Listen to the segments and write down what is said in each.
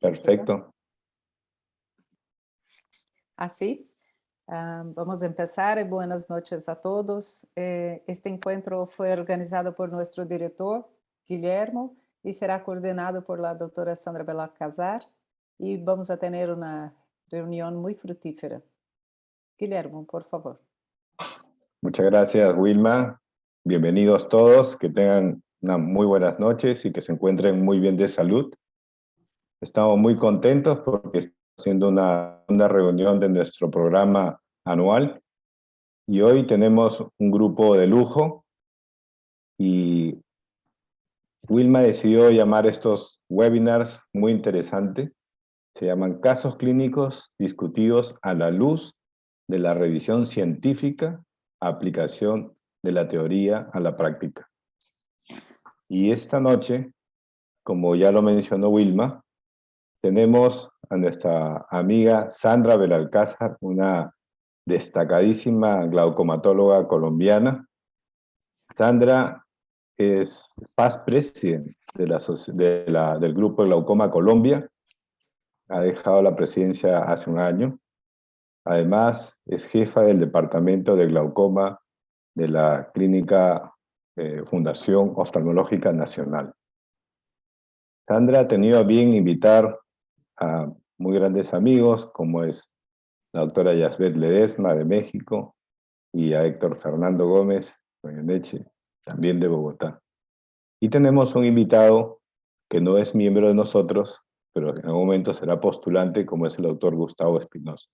Perfecto. Así, vamos a empezar. Buenas noches a todos. Este encuentro fue organizado por nuestro director, Guillermo, y será coordinado por la doctora Sandra Belalcázar, y vamos a tener una reunión muy fructífera. Guillermo, por favor. Muchas gracias, Wilma. Bienvenidos todos, que tengan unas muy buenas noches y que se encuentren muy bien de salud. Estamos muy contentos porque estamos haciendo una reunión de nuestro programa anual y hoy tenemos un grupo de lujo y Wilma decidió llamar estos webinars muy interesantes. Se llaman Casos Clínicos Discutidos a la Luz de la Revisión Científica, Aplicación de la Teoría a la Práctica. Y esta noche, como ya lo mencionó Wilma, tenemos a nuestra amiga Sandra Belalcázar, una destacadísima glaucomatóloga colombiana. Sandra es past president del Grupo Glaucoma Colombia. Ha dejado la presidencia hace un año. Además, es jefa del Departamento de Glaucoma de la Clínica Fundación Oftalmológica Nacional. Sandra ha tenido a bien invitar a muy grandes amigos, como es la doctora Yasbet Ledesma de México y a Héctor Fernando Gómez Goyeneche, también de Bogotá. Y tenemos un invitado que no es miembro de nosotros, pero en algún momento será postulante, como es el doctor Gustavo Espinosa.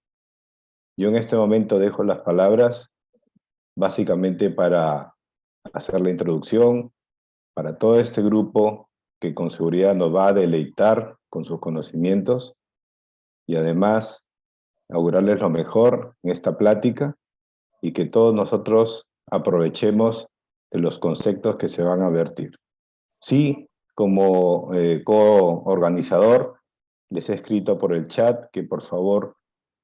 Yo en este momento dejo las palabras básicamente para hacer la introducción, para todo este grupo que con seguridad nos va a deleitar con sus conocimientos y además augurarles lo mejor en esta plática y que todos nosotros aprovechemos de los conceptos que se van a vertir. Sí, como coorganizador, les he escrito por el chat que por favor,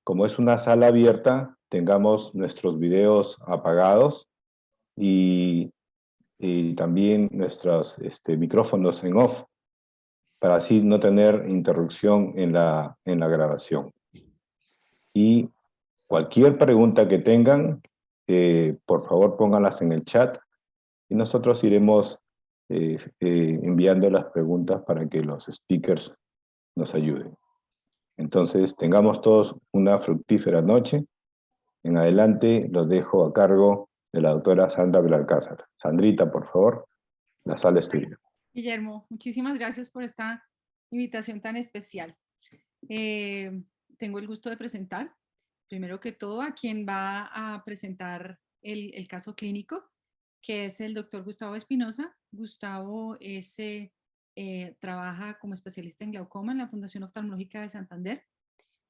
como es una sala abierta, tengamos nuestros videos apagados y también nuestros micrófonos en off, para así no tener interrupción en la grabación. Y cualquier pregunta que tengan, por favor pónganlas en el chat y nosotros iremos enviando las preguntas para que los speakers nos ayuden. Entonces, tengamos todos una fructífera noche. En adelante los dejo a cargo de la doctora Sandra Belalcázar. Sandrita, por favor, la sala es tuya. Guillermo, muchísimas gracias por esta invitación tan especial. Tengo el gusto de presentar, primero que todo, a quien va a presentar el caso clínico, que es el doctor Gustavo Espinosa. Gustavo trabaja como especialista en glaucoma en la Fundación Oftalmológica de Santander.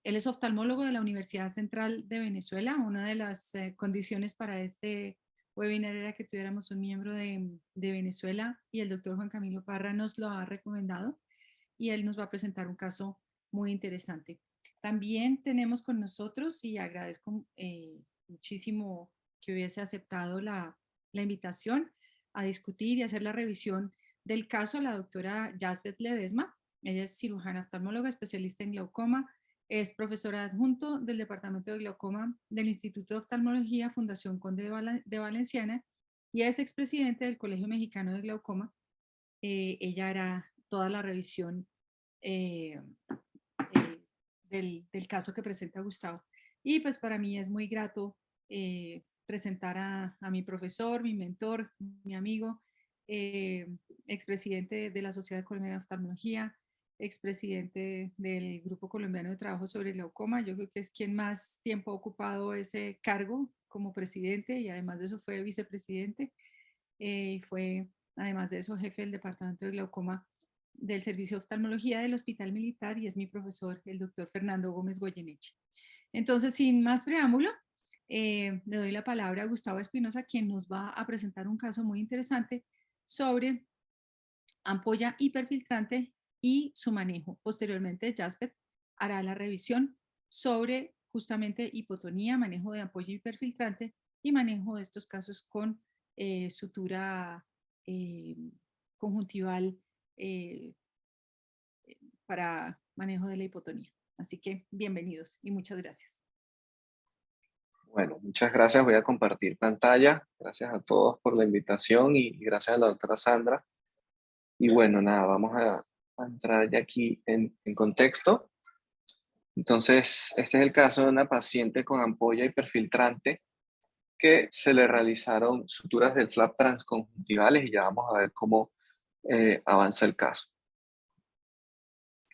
Él es oftalmólogo de la Universidad Central de Venezuela. Una de las condiciones para este webinar era que tuviéramos un miembro de Venezuela y el doctor Juan Camilo Parra nos lo ha recomendado y él nos va a presentar un caso muy interesante. También tenemos con nosotros, y agradezco muchísimo que hubiese aceptado la invitación a discutir y hacer la revisión del caso, la doctora Yasbet Ledesma. Ella es cirujana oftalmóloga, especialista en glaucoma, es profesora adjunto del Departamento de Glaucoma del Instituto de Oftalmología Fundación Conde de Valenciana y es expresidente del Colegio Mexicano de Glaucoma. Ella hará toda la revisión del caso que presenta Gustavo. Y pues para mí es muy grato presentar a mi profesor, mi mentor, mi amigo, expresidente de la Sociedad Colombiana de Oftalmología, expresidente del Grupo Colombiano de Trabajo sobre Glaucoma. Yo creo que es quien más tiempo ha ocupado ese cargo como presidente y además de eso fue vicepresidente. Fue además de eso jefe del Departamento de Glaucoma del Servicio de Oftalmología del Hospital Militar y es mi profesor, el doctor Fernando Gómez Goyeneche. Entonces, sin más preámbulo, le doy la palabra a Gustavo Espinosa, quien nos va a presentar un caso muy interesante sobre ampolla hiperfiltrante y su manejo. Posteriormente, Yasbet hará la revisión sobre justamente hipotonía, manejo de ampolla hiperfiltrante y manejo de estos casos con sutura conjuntival para manejo de la hipotonía. Así que bienvenidos y muchas gracias. Bueno, muchas gracias. Voy a compartir pantalla. Gracias a todos por la invitación y gracias a la doctora Sandra. Y bueno, nada, vamos a entrar ya aquí en contexto. Entonces, este es el caso de una paciente con ampolla hiperfiltrante que se le realizaron suturas del flap transconjuntivales y ya vamos a ver cómo avanza el caso.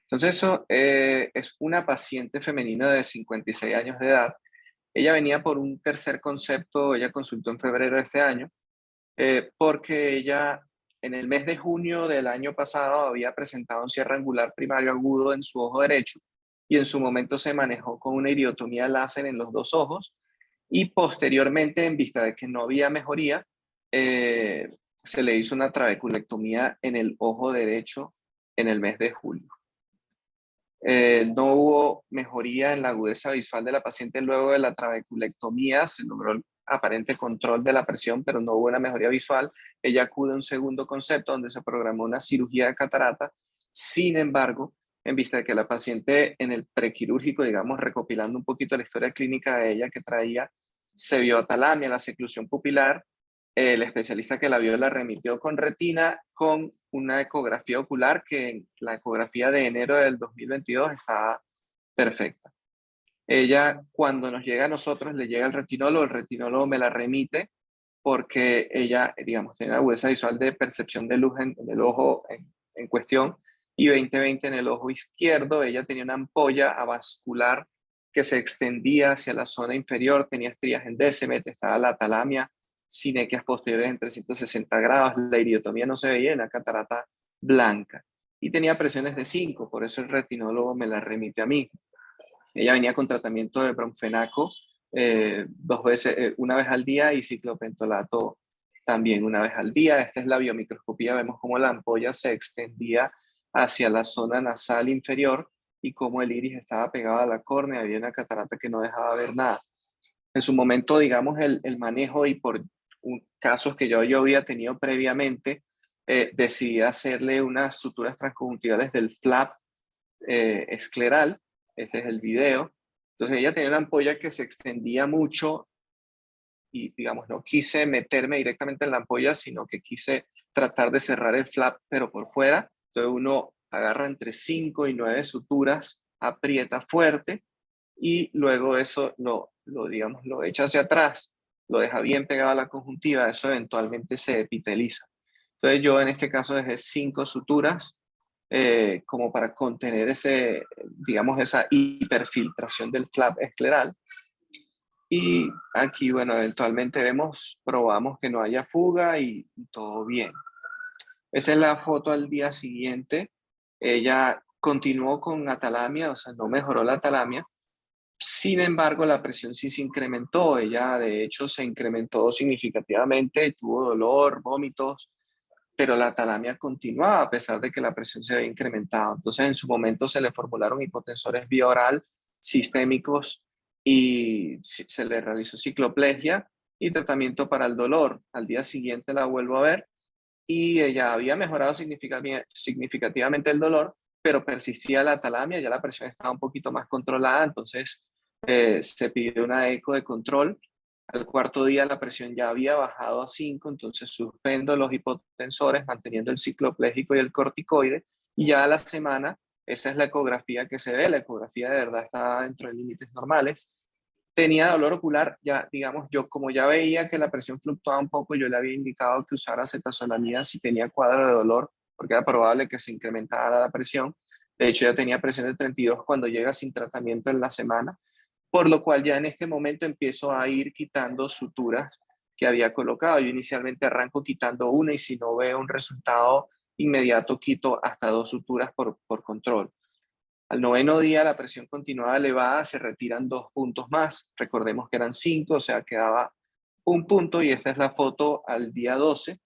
Entonces, eso es una paciente femenina de 56 años de edad. Ella venía por un tercer concepto, ella consultó en febrero de este año, porque ella en el mes de junio del año pasado había presentado un cierre angular primario agudo en su ojo derecho y en su momento se manejó con una iridotomía láser en los dos ojos y posteriormente, en vista de que no había mejoría, se le hizo una trabeculectomía en el ojo derecho en el mes de julio. No hubo mejoría en la agudeza visual de la paciente luego de la trabeculectomía, se logró el aparente control de la presión, pero no hubo una mejoría visual. Ella acude a un segundo concepto donde se programó una cirugía de catarata. Sin embargo, en vista de que la paciente en el prequirúrgico, digamos, recopilando un poquito la historia clínica de ella que traía, se vio atalamia, la seclusión pupilar. El especialista que la vio la remitió con retina con una ecografía ocular que en la ecografía de enero del 2022 estaba perfecta. Ella, cuando nos llega a nosotros, le llega el retinólogo me la remite porque ella, digamos, tiene una agudeza visual de percepción de luz en el ojo en cuestión y 20/20 en el ojo izquierdo. Ella tenía una ampolla avascular que se extendía hacia la zona inferior, tenía estrías en décimet, estaba la atalamia, sinequias posteriores en 360 grados, la iridotomía no se veía, una catarata blanca y tenía presiones de 5, por eso el retinólogo me la remite a mí. Ella venía con tratamiento de bromfenaco una vez al día y ciclopentolato también una vez al día. Esta es la biomicroscopía, vemos cómo la ampolla se extendía hacia la zona nasal inferior y cómo el iris estaba pegado a la córnea, había una catarata que no dejaba ver nada. En su momento, digamos, el manejo y por casos que yo había tenido previamente, decidí hacerle unas suturas transconjuntivales del flap escleral. Ese es el video. Entonces ella tenía una ampolla que se extendía mucho y, digamos, no quise meterme directamente en la ampolla, sino que quise tratar de cerrar el flap, pero por fuera. Entonces uno agarra entre 5 y 9 suturas, aprieta fuerte y luego eso digamos, lo echa hacia atrás, lo deja bien pegado a la conjuntiva, eso eventualmente se epiteliza. Entonces yo en este caso dejé 5 suturas como para contener digamos, esa hiperfiltración del flap escleral. Y aquí, bueno, eventualmente probamos que no haya fuga y todo bien. Esta es la foto al día siguiente. Ella continuó con atalamia, o sea, no mejoró la atalamia. Sin embargo, la presión sí se incrementó. Ella, de hecho, se incrementó significativamente, tuvo dolor, vómitos, pero la atalamia continuaba a pesar de que la presión se había incrementado. Entonces, en su momento se le formularon hipotensores vía oral sistémicos y se le realizó cicloplegia y tratamiento para el dolor. Al día siguiente la vuelvo a ver y ella había mejorado significativamente el dolor, pero persistía la atalamia, ya la presión estaba un poquito más controlada, entonces se pidió una eco de control. Al cuarto día la presión ya había bajado a 5, entonces suspendo los hipotensores manteniendo el cicloplégico y el corticoide y ya a la semana, esa es la ecografía que se ve, la ecografía de verdad está dentro de límites normales. Tenía dolor ocular, ya digamos, yo como ya veía que la presión fluctuaba un poco, yo le había indicado que usara acetazolamida si tenía cuadro de dolor, porque era probable que se incrementara la presión. De hecho, ya tenía presión de 32 cuando llega sin tratamiento en la semana, por lo cual ya en este momento empiezo a ir quitando suturas que había colocado. Yo inicialmente arranco quitando una y si no veo un resultado inmediato quito hasta 2 suturas por control. Al 9º día la presión continuaba elevada, se retiran 2 puntos más. Recordemos que eran 5, o sea, quedaba 1 punto y esta es la foto al día 12,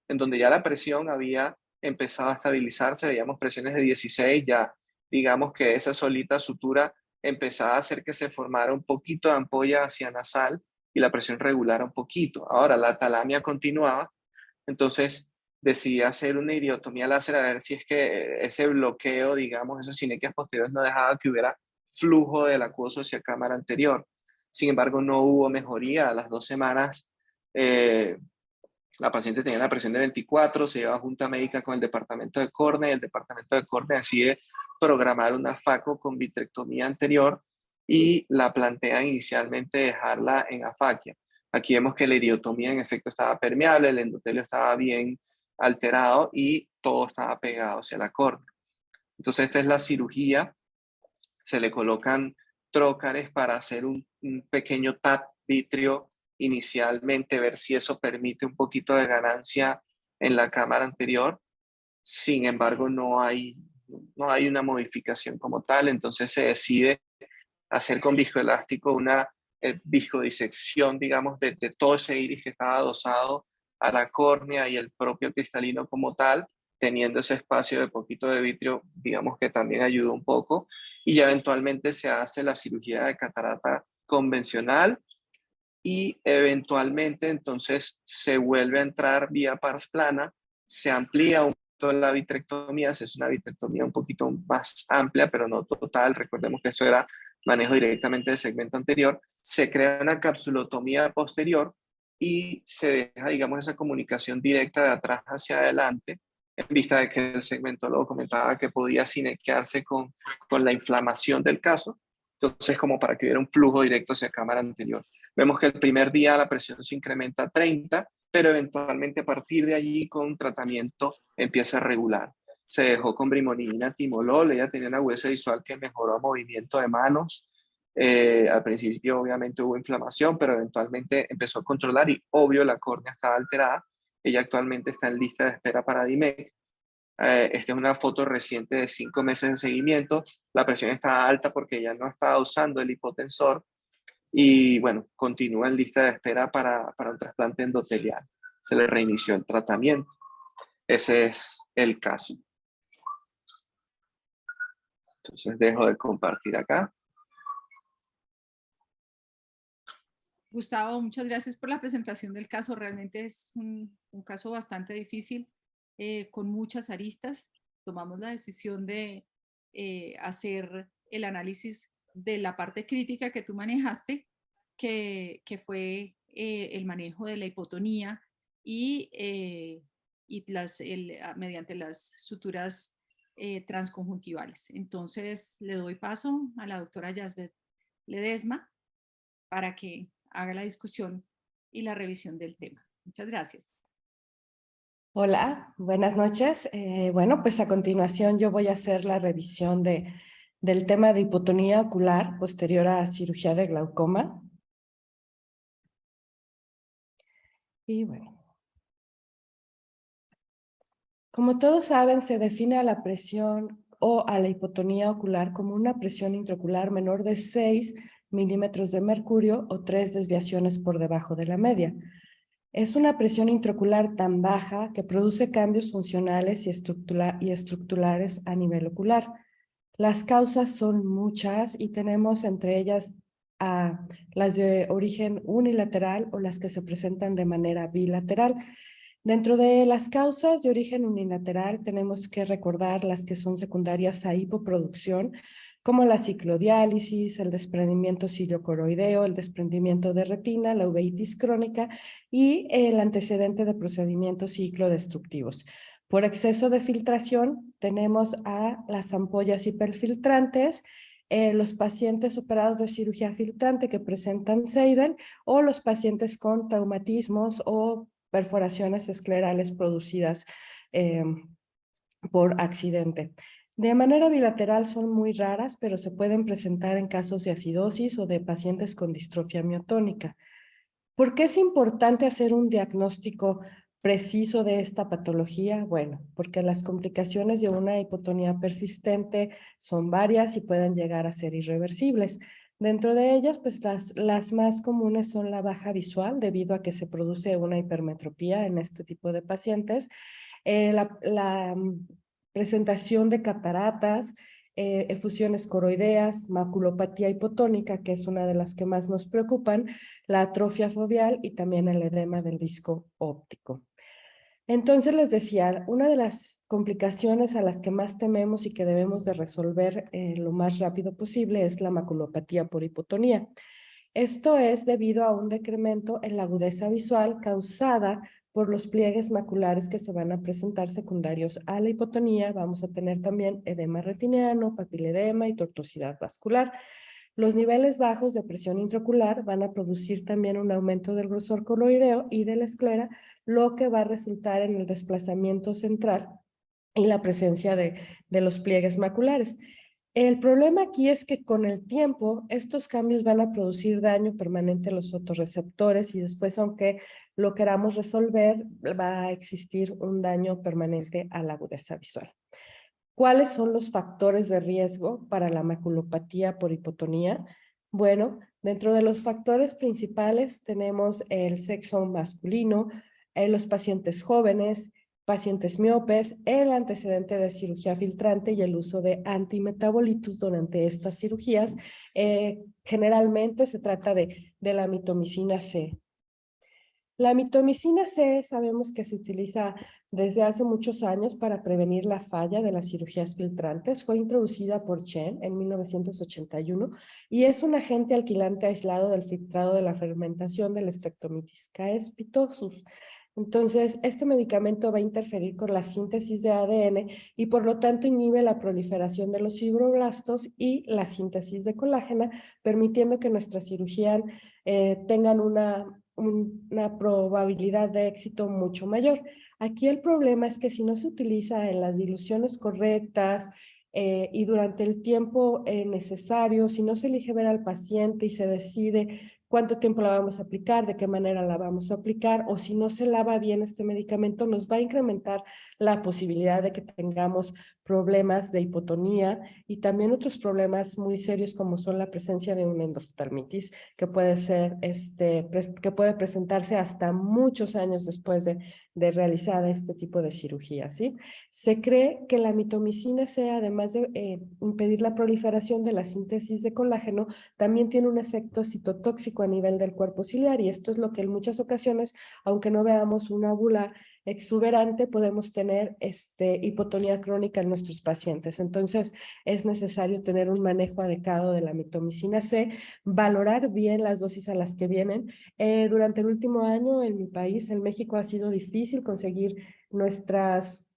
en donde ya la presión había empezado a estabilizarse, veíamos presiones de 16, ya digamos que esa solita sutura empezaba a hacer que se formara un poquito de ampolla hacia nasal y la presión regulara un poquito. Ahora la atalamia continuaba, entonces decidí hacer una iridotomía láser a ver si es que ese bloqueo, digamos, esos sinequias posteriores no dejaba que hubiera flujo del acuoso hacia cámara anterior. Sin embargo, no hubo mejoría. A las 2 semanas, la paciente tenía una presión de 24, se lleva a junta médica con el departamento de córnea y el departamento de córnea decide programar una FACO con vitrectomía anterior y la plantean inicialmente dejarla en afaquia. Aquí vemos que la iridotomía en efecto estaba permeable, el endotelio estaba bien alterado y todo estaba pegado hacia la córnea. Entonces esta es la cirugía, se le colocan trócares para hacer un pequeño TAP vitrio inicialmente, ver si eso permite un poquito de ganancia en la cámara anterior. Sin embargo, no hay una modificación como tal, entonces se decide hacer con viscoelástico una viscodisección, digamos, de todo ese iris que estaba adosado a la córnea y el propio cristalino como tal, teniendo ese espacio de poquito de vitrio, digamos que también ayuda un poco, y ya eventualmente se hace la cirugía de catarata convencional y eventualmente entonces se vuelve a entrar vía pars plana, se amplía un poquito la vitrectomía, se hace una vitrectomía un poquito más amplia, pero no total, recordemos que esto era manejo directamente del segmento anterior, se crea una capsulotomía posterior y se deja, digamos, esa comunicación directa de atrás hacia adelante, en vista de que el segmentólogo comentaba que podía sinequearse con la inflamación del caso, entonces como para que hubiera un flujo directo hacia cámara anterior. Vemos que el primer día la presión se incrementa a 30, pero eventualmente a partir de allí con tratamiento empieza a regular. Se dejó con brimonidina, timolol, ella tenía una agudeza visual que mejoró movimiento de manos. Al principio obviamente hubo inflamación, pero eventualmente empezó a controlar y obvio la córnea estaba alterada. Ella actualmente está en lista de espera para DIMEC. Esta es una foto reciente de 5 meses de seguimiento. La presión está alta porque ella no estaba usando el hipotensor y bueno, continúa en lista de espera para un trasplante endotelial. Se le reinició el tratamiento. Ese es el caso. Entonces dejo de compartir acá. Gustavo, muchas gracias por la presentación del caso. Realmente es un caso bastante difícil, con muchas aristas. Tomamos la decisión de hacer el análisis de la parte crítica que tú manejaste, que fue el manejo de la hipotonía y mediante las suturas transconjuntivales. Entonces, le doy paso a la doctora Yazbet Ledesma para que haga la discusión y la revisión del tema. Muchas gracias. Hola, buenas noches. Bueno, pues a continuación yo voy a hacer la revisión del tema de hipotonía ocular posterior a cirugía de glaucoma. Y bueno, como todos saben, se define a la presión o a la hipotonía ocular como una presión intraocular menor de 6 milímetros de mercurio o 3 desviaciones por debajo de la media. Es una presión intraocular tan baja que produce cambios funcionales y estructurales a nivel ocular. Las causas son muchas y tenemos entre ellas las de origen unilateral o las que se presentan de manera bilateral. Dentro de las causas de origen unilateral tenemos que recordar las que son secundarias a hipoproducción, como la ciclodiálisis, el desprendimiento ciliocoroideo, el desprendimiento de retina, la uveitis crónica y el antecedente de procedimientos ciclodestructivos. Por exceso de filtración tenemos a las ampollas hiperfiltrantes, los pacientes operados de cirugía filtrante que presentan Seidel o los pacientes con traumatismos o perforaciones esclerales producidas por accidente. De manera bilateral son muy raras, pero se pueden presentar en casos de acidosis o de pacientes con distrofia miotónica. ¿Por qué es importante hacer un diagnóstico preciso de esta patología? Bueno, porque las complicaciones de una hipotonía persistente son varias y pueden llegar a ser irreversibles. Dentro de ellas, pues las más comunes son la baja visual, debido a que se produce una hipermetropía en este tipo de pacientes, la presentación de cataratas, efusiones coroideas, maculopatía hipotónica, que es una de las que más nos preocupan, la atrofia foveal y también el edema del disco óptico. Entonces les decía, una de las complicaciones a las que más tememos y que debemos de resolver lo más rápido posible es la maculopatía por hipotonía. Esto es debido a un decremento en la agudeza visual causada por los pliegues maculares que se van a presentar secundarios a la hipotonía. Vamos a tener también edema retiniano, papiledema y tortuosidad vascular. Los niveles bajos de presión intraocular van a producir también un aumento del grosor coloideo y de la esclera, lo que va a resultar en el desplazamiento central y la presencia de los pliegues maculares. El problema aquí es que con el tiempo estos cambios van a producir daño permanente a los fotorreceptores y después, aunque lo queramos resolver, va a existir un daño permanente a la agudeza visual. ¿Cuáles son los factores de riesgo para la maculopatía por hipotonía? Bueno, dentro de los factores principales tenemos el sexo masculino, los pacientes jóvenes, pacientes miopes, el antecedente de cirugía filtrante y el uso de antimetabolitos durante estas cirugías. Generalmente se trata de la mitomicina C. La mitomicina C sabemos que se utiliza desde hace muchos años para prevenir la falla de las cirugías filtrantes. Fue introducida por Chen en 1981 y es un agente alquilante aislado del filtrado de la fermentación del Streptomyces caespitosus. Entonces, este medicamento va a interferir con la síntesis de ADN y por lo tanto inhibe la proliferación de los fibroblastos y la síntesis de colágeno, permitiendo que nuestra cirugía tengan una probabilidad de éxito mucho mayor. Aquí el problema es que si no se utiliza en las diluciones correctas y durante el tiempo necesario, si no se elige ver al paciente y se decide cuánto tiempo la vamos a aplicar, de qué manera la vamos a aplicar, o si no se lava bien este medicamento, nos va a incrementar la posibilidad de que tengamos problemas de hipotonía y también otros problemas muy serios como son la presencia de una endoftalmitis que puede ser, que puede presentarse hasta muchos años después de realizar este tipo de cirugía, ¿sí? Se cree que la mitomicina C, además de impedir la proliferación de la síntesis de colágeno, también tiene un efecto citotóxico a nivel del cuerpo ciliar y esto es lo que en muchas ocasiones, aunque no veamos una bula exuberante, podemos tener hipotonía crónica en nuestros pacientes. Entonces, es necesario tener un manejo adecuado de la mitomicina C, valorar bien las dosis a las que vienen. Durante el último año en mi país, en México, ha sido difícil conseguir nuestras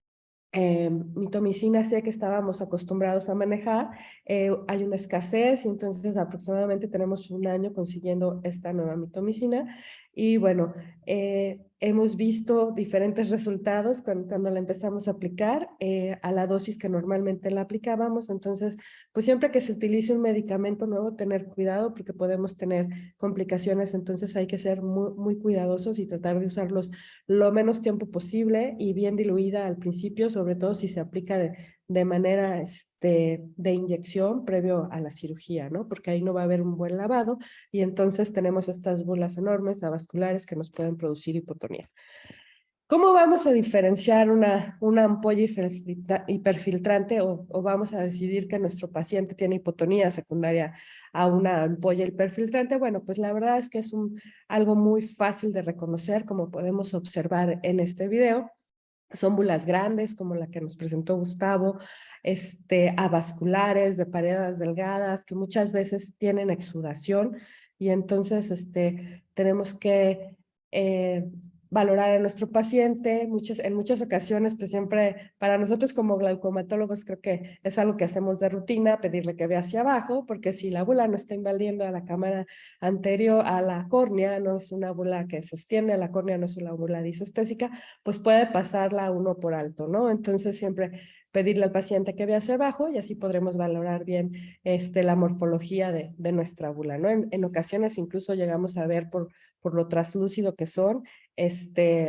mitomicina C que estábamos acostumbrados a manejar. Hay una escasez y entonces aproximadamente tenemos un año consiguiendo esta nueva mitomicina y bueno, hemos visto diferentes resultados cuando la empezamos a aplicar a la dosis que normalmente la aplicábamos. Entonces, pues siempre que se utilice un medicamento nuevo, tener cuidado porque podemos tener complicaciones. Entonces hay que ser muy, muy cuidadosos y tratar de usarlos lo menos tiempo posible y bien diluida al principio, sobre todo si se aplica de manera de inyección previo a la cirugía, ¿no? Porque ahí no va a haber un buen lavado y entonces tenemos estas bolas enormes avasculares que nos pueden producir hipotonía. ¿Cómo vamos a diferenciar una ampolla hiperfiltrante o vamos a decidir que nuestro paciente tiene hipotonía secundaria a una ampolla hiperfiltrante? Bueno, pues la verdad es que es algo muy fácil de reconocer, como podemos observar en este video. Son bulas grandes, como la que nos presentó Gustavo, avasculares, de paredes delgadas, que muchas veces tienen exudación y entonces tenemos que valorar a nuestro paciente. En muchas ocasiones, pues siempre para nosotros como glaucomatólogos creo que es algo que hacemos de rutina, pedirle que vea hacia abajo, porque si la bula no está invadiendo a la cámara anterior, a la córnea, no es una bula que se extiende a la córnea, no es una bula disestésica, pues puede pasarla uno por alto, ¿no? Entonces siempre pedirle al paciente que vea hacia abajo y así podremos valorar bien la morfología de nuestra bula, ¿no? En ocasiones incluso llegamos a ver por lo traslúcido que son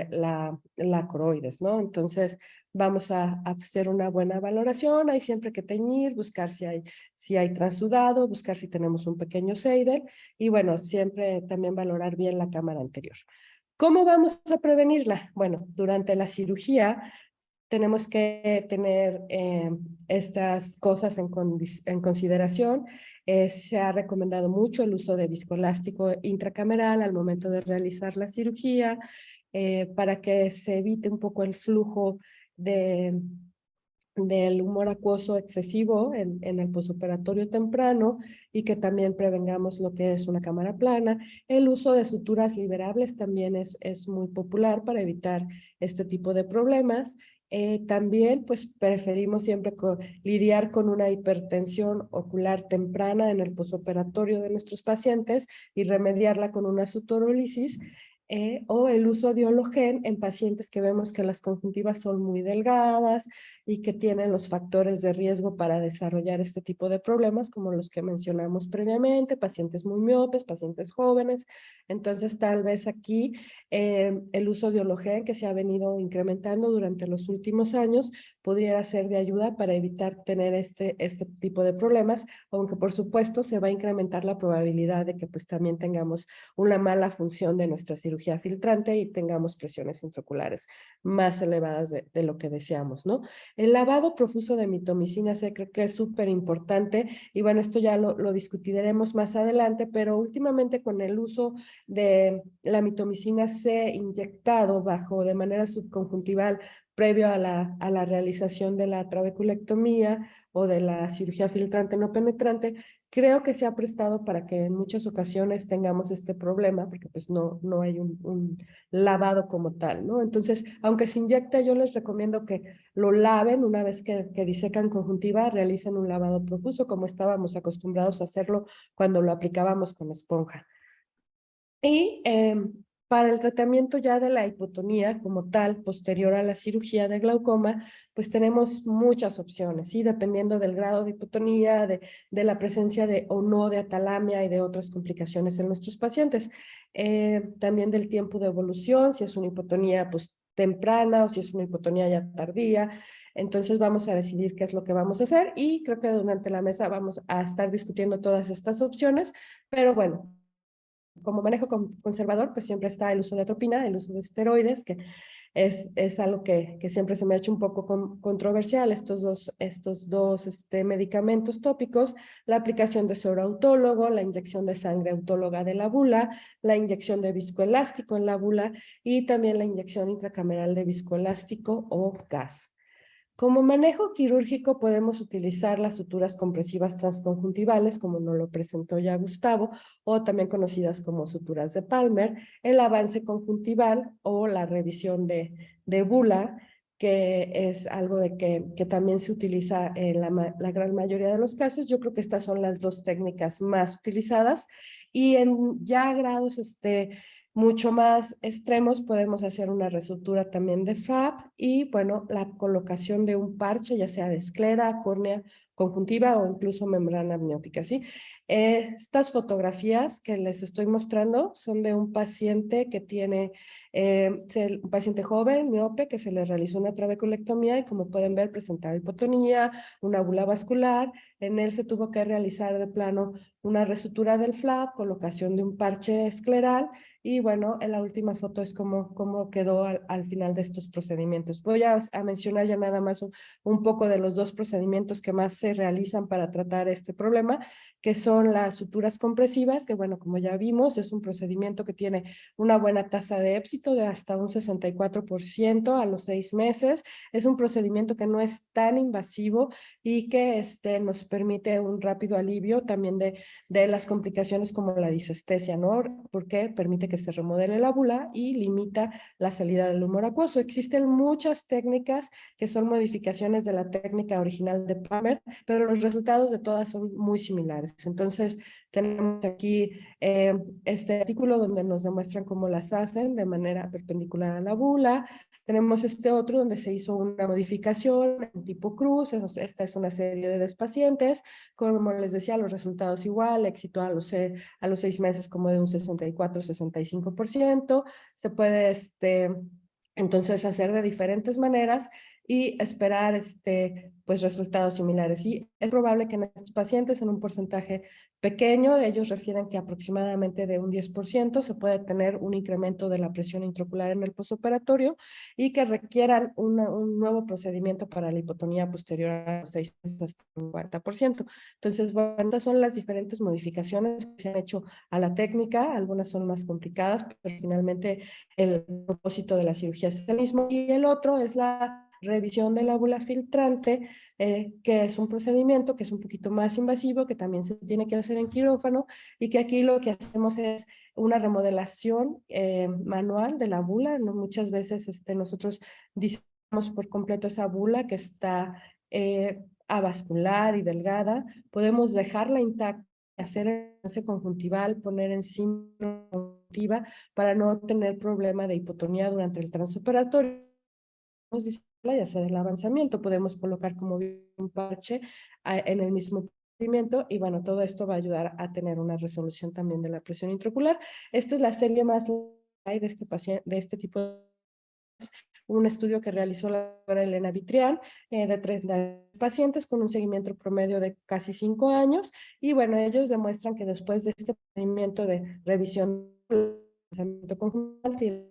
la coroides, ¿no? Entonces vamos a hacer una buena valoración, hay siempre que teñir, buscar si hay transudado, buscar si tenemos un pequeño seidel y bueno, siempre también valorar bien la cámara anterior. ¿Cómo vamos a prevenirla? Bueno, durante la cirugía tenemos que tener estas cosas en consideración. Se ha recomendado mucho el uso de viscoelástico intracameral al momento de realizar la cirugía. para que se evite un poco el flujo del humor acuoso excesivo en el posoperatorio temprano y que también prevengamos lo que es una cámara plana. El uso de suturas liberables también es muy popular para evitar este tipo de problemas. También pues preferimos siempre lidiar con una hipertensión ocular temprana en el posoperatorio de nuestros pacientes y remediarla con una suturólisis. O el uso de Hologen en pacientes que vemos que las conjuntivas son muy delgadas y que tienen los factores de riesgo para desarrollar este tipo de problemas, como los que mencionamos previamente, pacientes muy miopes, pacientes jóvenes. Entonces, tal vez aquí el uso de Hologen, que se ha venido incrementando durante los últimos años, podría ser de ayuda para evitar tener este tipo de problemas, aunque por supuesto se va a incrementar la probabilidad de que pues también tengamos una mala función de nuestra cirugía filtrante y tengamos presiones intraoculares más elevadas de lo que deseamos, ¿no? El lavado profuso de mitomicina C creo que es súper importante y bueno, esto ya lo discutiremos más adelante, pero últimamente con el uso de la mitomicina C inyectado de manera subconjuntival previo a la realización de la trabeculectomía o de la cirugía filtrante no penetrante, creo que se ha prestado para que en muchas ocasiones tengamos este problema, porque pues no hay un lavado como tal, ¿no? Entonces, aunque se inyecta, yo les recomiendo que lo laven una vez que disecan conjuntiva, realicen un lavado profuso, como estábamos acostumbrados a hacerlo cuando lo aplicábamos con esponja. Y para el tratamiento ya de la hipotonía como tal, posterior a la cirugía de glaucoma, pues tenemos muchas opciones, ¿sí? Dependiendo del grado de hipotonía, de la presencia de o no de atalamia y de otras complicaciones en nuestros pacientes. También del tiempo de evolución, si es una hipotonía pues temprana o si es una hipotonía ya tardía. Entonces vamos a decidir qué es lo que vamos a hacer y creo que durante la mesa vamos a estar discutiendo todas estas opciones, pero bueno, como manejo conservador, pues siempre está el uso de atropina, el uso de esteroides, que es algo que siempre se me ha hecho un poco controversial, estos dos medicamentos tópicos, la aplicación de suero autólogo, la inyección de sangre autóloga de la bula, la inyección de viscoelástico en la bula y también la inyección intracameral de viscoelástico o gas. Como manejo quirúrgico podemos utilizar las suturas compresivas transconjuntivales, como nos lo presentó ya Gustavo, o también conocidas como suturas de Palmer, el avance conjuntival o la revisión de bula, que es algo que también se utiliza en la gran mayoría de los casos. Yo creo que estas son las dos técnicas más utilizadas y en ya grados mucho más extremos podemos hacer una resutura también de FAP y bueno, la colocación de un parche, ya sea de esclera, córnea, conjuntiva o incluso membrana amniótica, ¿sí? Estas fotografías que les estoy mostrando son de un paciente que tiene, un paciente joven, miope, que se le realizó una trabeculectomía y como pueden ver presentaba hipotonía, una bula vascular, en él se tuvo que realizar de plano una resutura del flap, colocación de un parche escleral y bueno, en la última foto es cómo quedó al final de estos procedimientos. Voy a mencionar ya nada más un poco de los dos procedimientos que más se realizan para tratar este problema, que son las suturas compresivas, que bueno, como ya vimos, es un procedimiento que tiene una buena tasa de éxito de hasta un 64% a los 6 meses. Es un procedimiento que no es tan invasivo y que nos permite un rápido alivio también de las complicaciones como la disestesia, ¿no? Porque permite que se remodele la bula y limita la salida del humor acuoso. Existen muchas técnicas que son modificaciones de la técnica original de Palmer, pero los resultados de todas son muy similares. Entonces, tenemos aquí este artículo donde nos demuestran cómo las hacen de manera perpendicular a la bula. Tenemos este otro donde se hizo una modificación en tipo cruz. Esta es una serie de pacientes. Como les decía, los resultados igual, éxito a los 6 meses como de un 64-65%. Se puede entonces hacer de diferentes maneras y esperar pues resultados similares. Y es probable que en estos pacientes, en un porcentaje pequeño, ellos refieren que aproximadamente de un 10% se puede tener un incremento de la presión intraocular en el postoperatorio y que requieran un nuevo procedimiento para la hipotonía posterior a los 6 meses hasta un 40%. Entonces, bueno, estas son las diferentes modificaciones que se han hecho a la técnica, algunas son más complicadas, pero finalmente el propósito de la cirugía es el mismo. Y el otro es la revisión de la bula filtrante, que es un procedimiento que es un poquito más invasivo, que también se tiene que hacer en quirófano, y que aquí lo que hacemos es una remodelación manual de la bula. ¿No? Muchas veces nosotros diseñamos por completo esa bula que está avascular y delgada, podemos dejarla intacta, hacer el avance conjuntival, poner encima conjuntiva para no tener problema de hipotonía durante el transoperatorio y hacer el avanzamiento. Podemos colocar como un parche en el mismo procedimiento y bueno, todo esto va a ayudar a tener una resolución también de la presión intraocular. Esta es la serie más de este paciente, de este tipo de un estudio que realizó la doctora Elena Vitrián de 30 pacientes con un seguimiento promedio de casi 5 años y bueno, ellos demuestran que después de este procedimiento de revisión conjuntival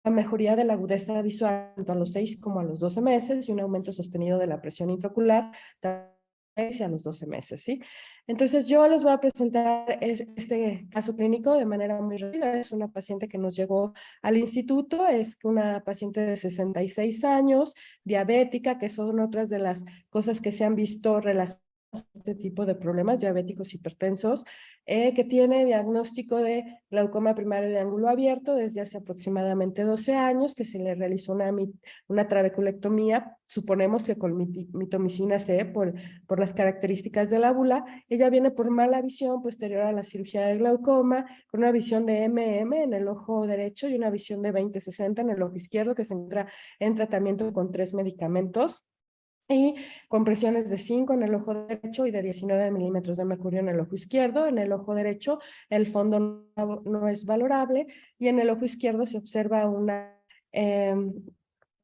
la mejoría de la agudeza visual tanto a los 6 como a los 12 meses y un aumento sostenido de la presión intraocular a los 12 meses, ¿sí? Entonces yo les voy a presentar este caso clínico de manera muy rápida. Es una paciente que nos llegó al instituto, es una paciente de 66 años, diabética, que son otras de las cosas que se han visto relacionadas a este tipo de problemas diabéticos hipertensos, que tiene diagnóstico de glaucoma primario de ángulo abierto desde hace aproximadamente 12 años, que se le realizó una trabeculectomía, suponemos que con mitomicina C por las características de la bula. Ella viene por mala visión posterior a la cirugía de glaucoma, con una visión de MM en el ojo derecho y una visión de 20/60 en el ojo izquierdo, que se encuentra en tratamiento con 3 medicamentos y con presiones de 5 en el ojo derecho y de 19 milímetros de mercurio en el ojo izquierdo. En el ojo derecho el fondo no es valorable y en el ojo izquierdo se observa una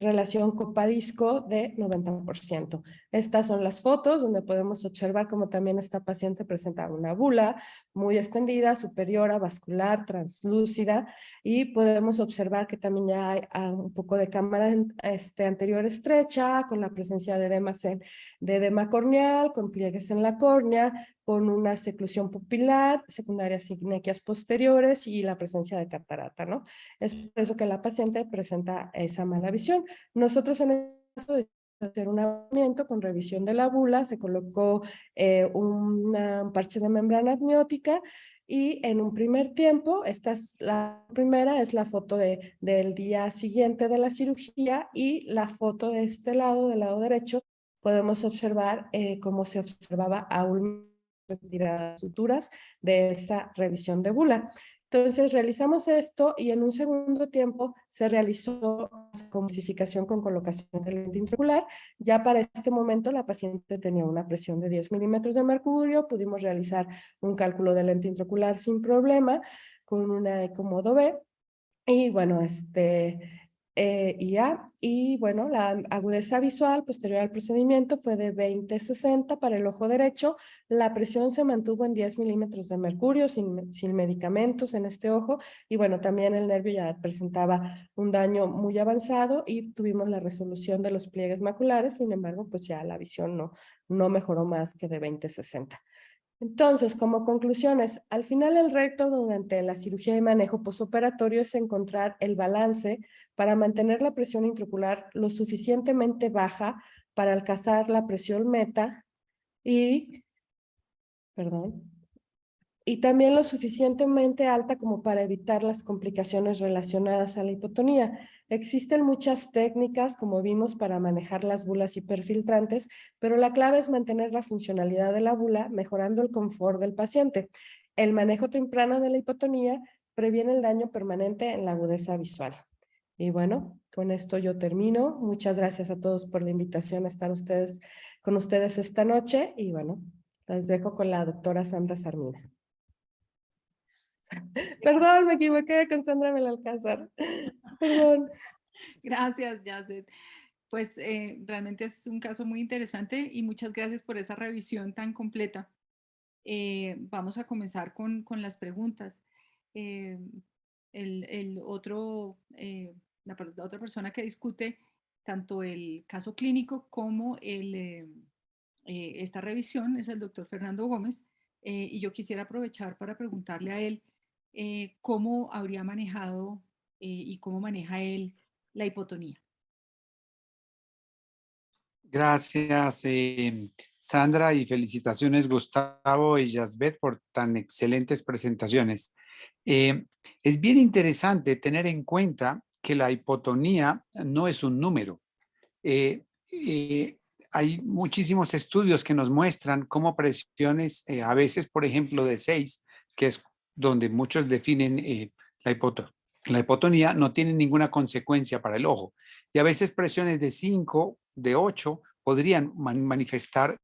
relación copa-disco de 90%. Estas son las fotos donde podemos observar cómo también esta paciente presenta una bula muy extendida, superior, vascular, translúcida, y podemos observar que también ya hay un poco de cámara anterior estrecha, con la presencia de edema corneal, con pliegues en la córnea, con una seclusión pupilar, secundarias signequias posteriores y la presencia de catarata, ¿no? Es por eso que la paciente presenta esa mala visión. Nosotros en el caso de hacer un abonamiento con revisión de la bula, se colocó un parche de membrana amniótica y en un primer tiempo, esta es la primera, es la foto del día siguiente de la cirugía y la foto de este lado, del lado derecho, podemos observar cómo se observaba aún retiradas suturas de esa revisión de bula. Entonces realizamos esto y en un segundo tiempo se realizó comisificación con colocación de lente intraocular. Ya para este momento la paciente tenía una presión de 10 milímetros de mercurio, pudimos realizar un cálculo de lente intraocular sin problema con una ECO-modo B. Y bueno, y bueno, la agudeza visual posterior al procedimiento fue de 20/60 para el ojo derecho. La presión se mantuvo en 10 milímetros de mercurio sin medicamentos en este ojo. Y bueno, también el nervio ya presentaba un daño muy avanzado y tuvimos la resolución de los pliegues maculares. Sin embargo, pues ya la visión no mejoró más que de 20/60. Entonces, como conclusiones, al final el reto durante la cirugía y manejo postoperatorio es encontrar el balance para mantener la presión intraocular lo suficientemente baja para alcanzar la presión meta y, perdón, y también lo suficientemente alta como para evitar las complicaciones relacionadas a la hipotonía. Existen muchas técnicas, como vimos, para manejar las bulas hiperfiltrantes, pero la clave es mantener la funcionalidad de la bula, mejorando el confort del paciente. El manejo temprano de la hipotonía previene el daño permanente en la agudeza visual. Y bueno, con esto yo termino. Muchas gracias a todos por la invitación a estar con ustedes esta noche. Y bueno, les dejo con la doctora Sandra Sarmina. Perdón, me equivoqué con Sandra Belalcázar. Perdón. Gracias, Yasset. Pues realmente es un caso muy interesante y muchas gracias por esa revisión tan completa. Vamos a comenzar con las preguntas. Eh, el otro, la otra persona que discute tanto el caso clínico como esta revisión es el doctor Fernando Gómez, y yo quisiera aprovechar para preguntarle a él cómo habría manejado y cómo maneja él la hipotonía. Gracias, Sandra, y felicitaciones, Gustavo y Yasbet, por tan excelentes presentaciones. Es bien interesante tener en cuenta que la hipotonía no es un número. Eh, eh, Hay muchísimos estudios que nos muestran cómo presiones, a veces, por ejemplo, de 6, que es donde muchos definen la hipotonía, no tienen ninguna consecuencia para el ojo. Y a veces presiones de 5, de 8, podrían manifestar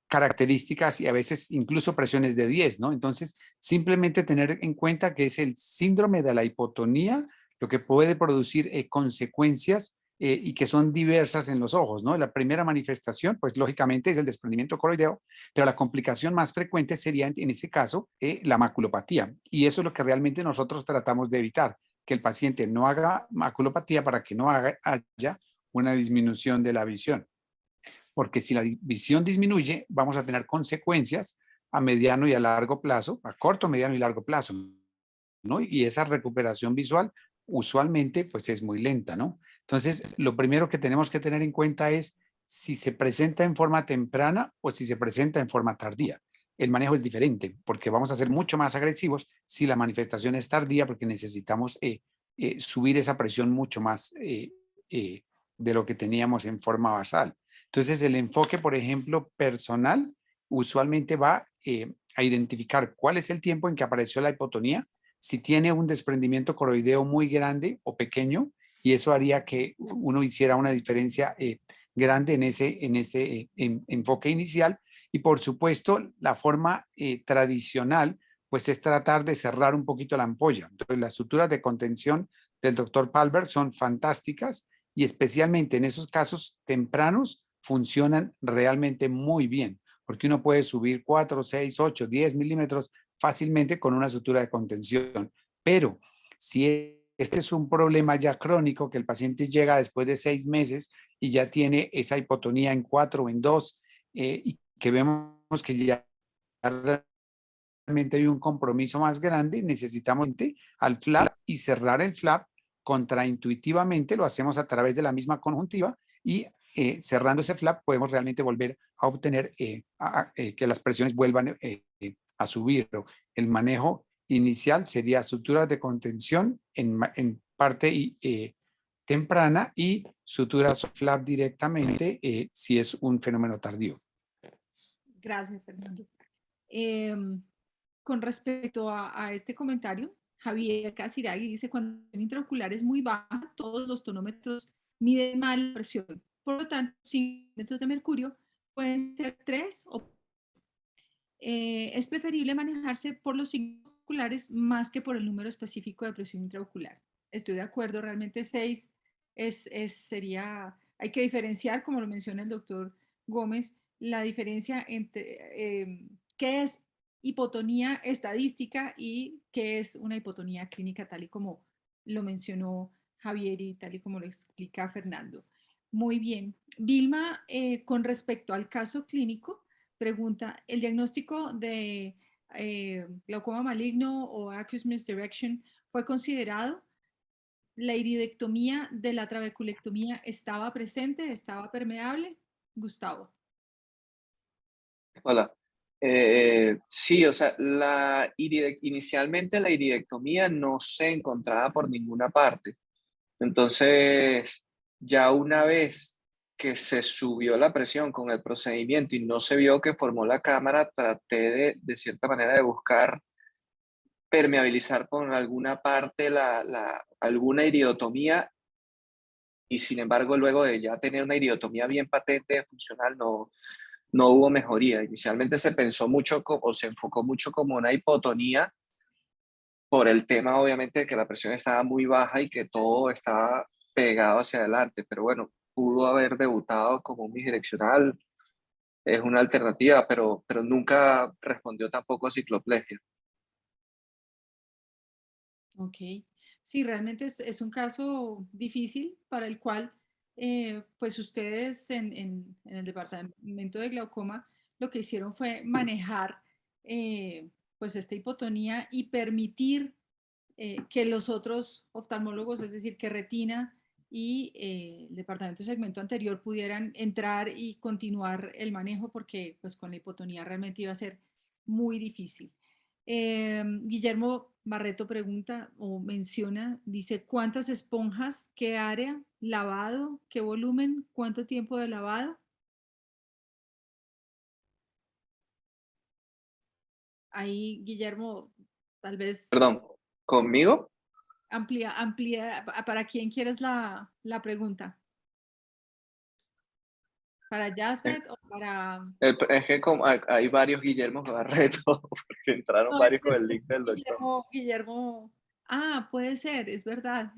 características, y a veces incluso presiones de 10, ¿no? Entonces, simplemente tener en cuenta que es el síndrome de la hipotonía lo que puede producir consecuencias y que son diversas en los ojos, ¿no? La primera manifestación, pues lógicamente es el desprendimiento coroideo, pero la complicación más frecuente sería en ese caso la maculopatía, y eso es lo que realmente nosotros tratamos de evitar, que el paciente no haga maculopatía para que no haya una disminución de la visión, porque si la visión disminuye, vamos a tener consecuencias a mediano y a largo plazo, a corto, mediano y largo plazo, ¿no? Y esa recuperación visual usualmente pues es muy lenta, ¿no? Entonces, lo primero que tenemos que tener en cuenta es si se presenta en forma temprana o si se presenta en forma tardía. El manejo es diferente porque vamos a ser mucho más agresivos si la manifestación es tardía, porque necesitamos subir esa presión mucho más de lo que teníamos en forma basal. Entonces, el enfoque, por ejemplo, personal, usualmente va a identificar cuál es el tiempo en que apareció la hipotonía, si tiene un desprendimiento coroideo muy grande o pequeño, y eso haría que uno hiciera una diferencia grande en ese enfoque inicial. Y por supuesto, la forma tradicional, pues es tratar de cerrar un poquito la ampolla. Entonces, las suturas de contención del doctor Palberg son fantásticas, y especialmente en esos casos tempranos funcionan realmente muy bien, porque uno puede subir 4, 6, 8, 10 milímetros fácilmente con una sutura de contención. Pero si este es un problema ya crónico, que el paciente llega después de 6 meses y ya tiene esa hipotonía en 4 o en 2, y que vemos que ya realmente hay un compromiso más grande, necesitamos al flap y cerrar el flap contraintuitivamente. Lo hacemos a través de la misma conjuntiva, y cerrando ese flap podemos realmente volver a obtener que las presiones vuelvan a subir. El manejo inicial sería suturas de contención en parte temprana, y suturas flap directamente si es un fenómeno tardío. Gracias, Fernando. Con respecto a este comentario, Javier Casiraghi dice: cuando la presión intraocular es muy baja, todos los tonómetros miden mal la presión. Por lo tanto, 5 milímetros de mercurio pueden ser 3 o es preferible manejarse por los signos oculares más que por el número específico de presión intraocular. Estoy de acuerdo, realmente 6 sería, hay que diferenciar, como lo menciona el doctor Gómez, la diferencia entre qué es hipotonía estadística y qué es una hipotonía clínica, tal y como lo mencionó Javier y tal y como lo explica Fernando. Muy bien. Vilma, con respecto al caso clínico, pregunta: ¿el diagnóstico de glaucoma maligno o aqueous misdirection fue considerado? ¿La iridectomía de la trabeculectomía estaba presente, estaba permeable? Gustavo. Hola. Sí, o sea, inicialmente la iridectomía no se encontraba por ninguna parte. Entonces, ya una vez que se subió la presión con el procedimiento y no se vio que formó la cámara, traté de cierta manera de buscar permeabilizar por alguna parte alguna iridotomía, y sin embargo luego de ya tener una iridotomía bien patente, funcional, no hubo mejoría. Inicialmente se pensó mucho o se enfocó mucho como una hipotonía por el tema obviamente de que la presión estaba muy baja y que todo estaba pegado hacia adelante, pero bueno, pudo haber debutado como un bidireccional, es una alternativa, pero nunca respondió tampoco a cicloplegia. Ok. Sí, realmente es un caso difícil para el cual, pues ustedes en el departamento de glaucoma lo que hicieron fue manejar pues esta hipotonía y permitir que los otros oftalmólogos, es decir, que retina y el departamento de segmento anterior pudieran entrar y continuar el manejo porque pues con la hipotonía realmente iba a ser muy difícil. Guillermo Barreto pregunta o menciona, dice, ¿cuántas esponjas? ¿Qué área? ¿Lavado? ¿Qué volumen? ¿Cuánto tiempo de lavado? Ahí, Guillermo, tal vez Perdón, ¿conmigo? amplía, ¿para quién quieres la pregunta? ¿Para Es, Jasbet o para...? es que como hay varios Guillermos Barreto, porque entraron No, varios con el es link del doctor. Guillermo. Ah, puede ser, es verdad.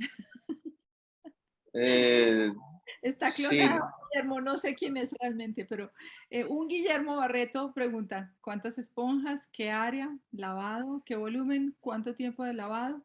Eh, Está clonado, sí, Guillermo, no sé quién es realmente, pero un Guillermo Barreto pregunta, ¿cuántas esponjas? ¿Qué área? ¿Lavado? ¿Qué volumen? ¿Cuánto tiempo de lavado?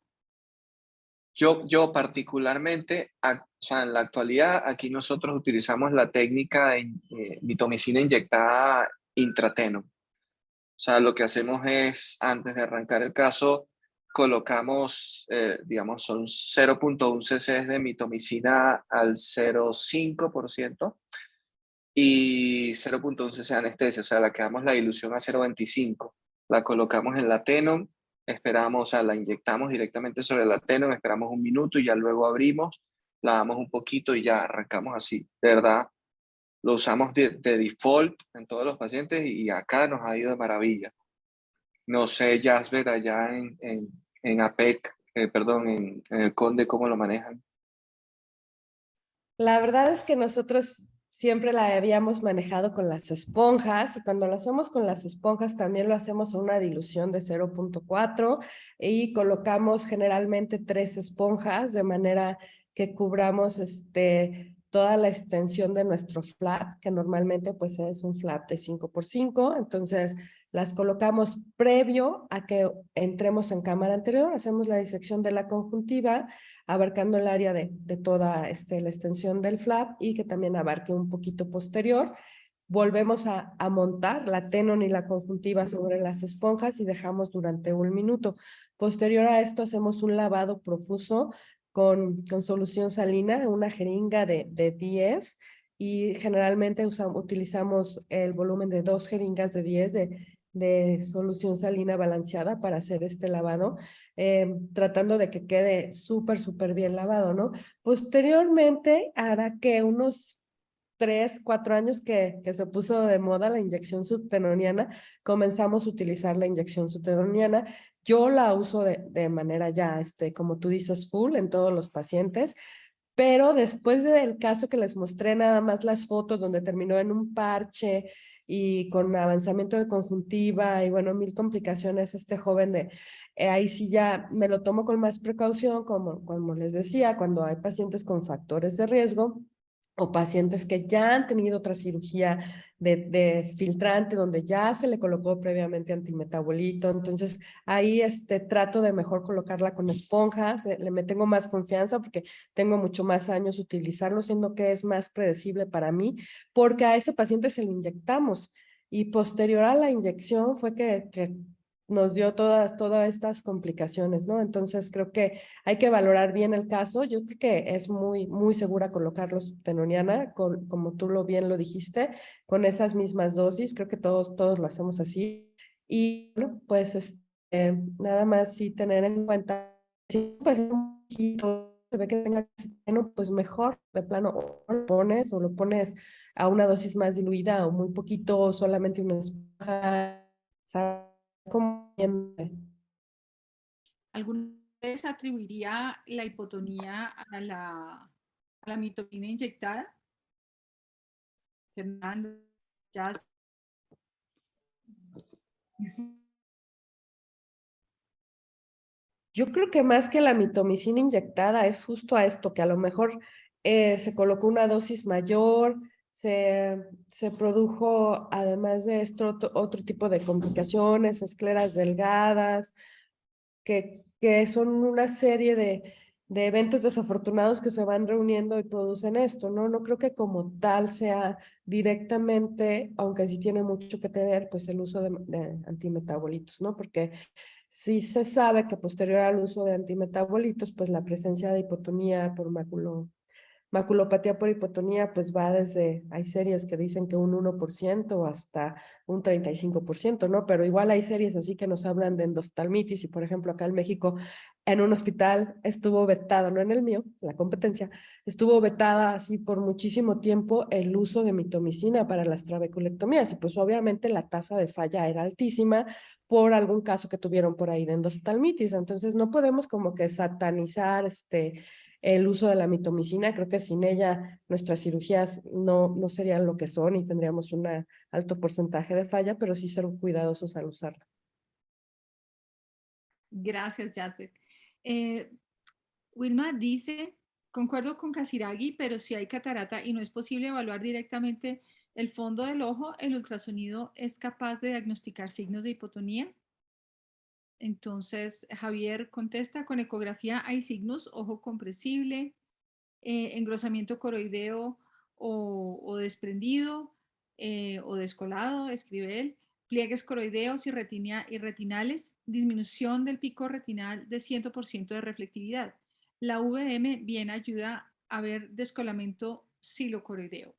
yo particularmente, o sea, en la actualidad, aquí nosotros utilizamos la técnica de mitomicina inyectada intrateno. O sea, lo que hacemos es, antes de arrancar el caso, colocamos, digamos, son 0.1 cc de mitomicina al 0.5% y 0.1 cc de anestesia, o sea, la que damos la dilución a 0.25. La colocamos en la Tenon, esperamos, o sea, la inyectamos directamente sobre la Tenon, esperamos un minuto y ya luego abrimos, la damos un poquito y ya arrancamos así. De verdad, lo usamos de default en todos los pacientes y acá nos ha ido de maravilla. No sé, Jasper, allá en APEC, perdón, en el Conde, ¿cómo lo manejan? La verdad es que nosotros siempre la habíamos manejado con las esponjas y cuando lo hacemos con las esponjas también lo hacemos a una dilución de 0.4 y colocamos generalmente 3 esponjas de manera que cubramos toda la extensión de nuestro flap, que normalmente pues es un flap de 5x5, entonces las colocamos previo a que entremos en cámara anterior, hacemos la disección de la conjuntiva, abarcando el área de toda la extensión del flap y que también abarque un poquito posterior. Volvemos a montar la tenon y la conjuntiva sobre las esponjas y dejamos durante un minuto. Posterior a esto hacemos un lavado profuso con solución salina, una jeringa de 10 y generalmente utilizamos el volumen de 2 jeringas de 10 de solución salina balanceada para hacer este lavado, tratando de que quede súper bien lavado, ¿no? Posteriormente, hará que unos 3, 4 años que se puso de moda la inyección subtenoniana, comenzamos a utilizar la inyección subtenoniana. Yo la uso de manera ya, como tú dices, full en todos los pacientes, pero después del caso que les mostré nada más las fotos donde terminó en un parche y con avanzamiento de conjuntiva y bueno, 1000 complicaciones, este joven ahí sí ya me lo tomo con más precaución, como les decía, cuando hay pacientes con factores de riesgo o pacientes que ya han tenido otra cirugía de filtrante donde ya se le colocó previamente antimetabolito, entonces ahí trato de mejor colocarla con esponjas, me tengo más confianza porque tengo mucho más años utilizarlo, siendo que es más predecible para mí, porque a ese paciente se le inyectamos y posterior a la inyección fue que nos dio todas estas complicaciones, ¿no? Entonces creo que hay que valorar bien el caso. Yo creo que es muy segura colocarlo subtenoniana, como tú bien lo dijiste, con esas mismas dosis. Creo que todos lo hacemos así. Y bueno, pues nada más sí tener en cuenta, si pues un poquito se ve que tenga bueno, pues mejor de plano o lo pones a una dosis más diluida o muy poquito, o solamente una esponja, ¿sabes? Como ¿Alguna vez atribuiría la hipotonía a la mitomina inyectada? Fernando, Jasper. Yo creo que más que la mitomicina inyectada es justo a esto, que a lo mejor se colocó una dosis mayor, se produjo además de esto otro tipo de complicaciones, escleras delgadas, que son una serie de eventos desafortunados que se van reuniendo y producen esto, ¿no? No creo que como tal sea directamente, aunque sí tiene mucho que ver, pues el uso de antimetabolitos, ¿no? Porque sí se sabe que posterior al uso de antimetabolitos, pues la presencia de hipotonía por maculopatía por hipotonía, pues va desde, hay series que dicen que un 1% hasta un 35%, ¿no? Pero igual hay series así que nos hablan de endoftalmitis y, por ejemplo, acá en México, en un hospital estuvo vetado, no en el mío, la competencia, estuvo vetada así por muchísimo tiempo el uso de mitomicina para las trabeculectomías y pues obviamente la tasa de falla era altísima por algún caso que tuvieron por ahí de endoftalmitis. Entonces no podemos como que satanizar el uso de la mitomicina. Creo que sin ella nuestras cirugías no serían lo que son y tendríamos un alto porcentaje de falla, pero sí ser cuidadosos al usarla. Gracias, Jasper. Wilma dice, concuerdo con Casiraghi, pero si hay catarata y no es posible evaluar directamente el fondo del ojo, el ultrasonido es capaz de diagnosticar signos de hipotonía. Entonces, Javier contesta, con ecografía hay signos, ojo compresible, engrosamiento coroideo o desprendido o descolado, escribe él, pliegues coroideos y retinales, disminución del pico retinal de 100% de reflectividad. La VM bien ayuda a ver descolamiento silocoroideo.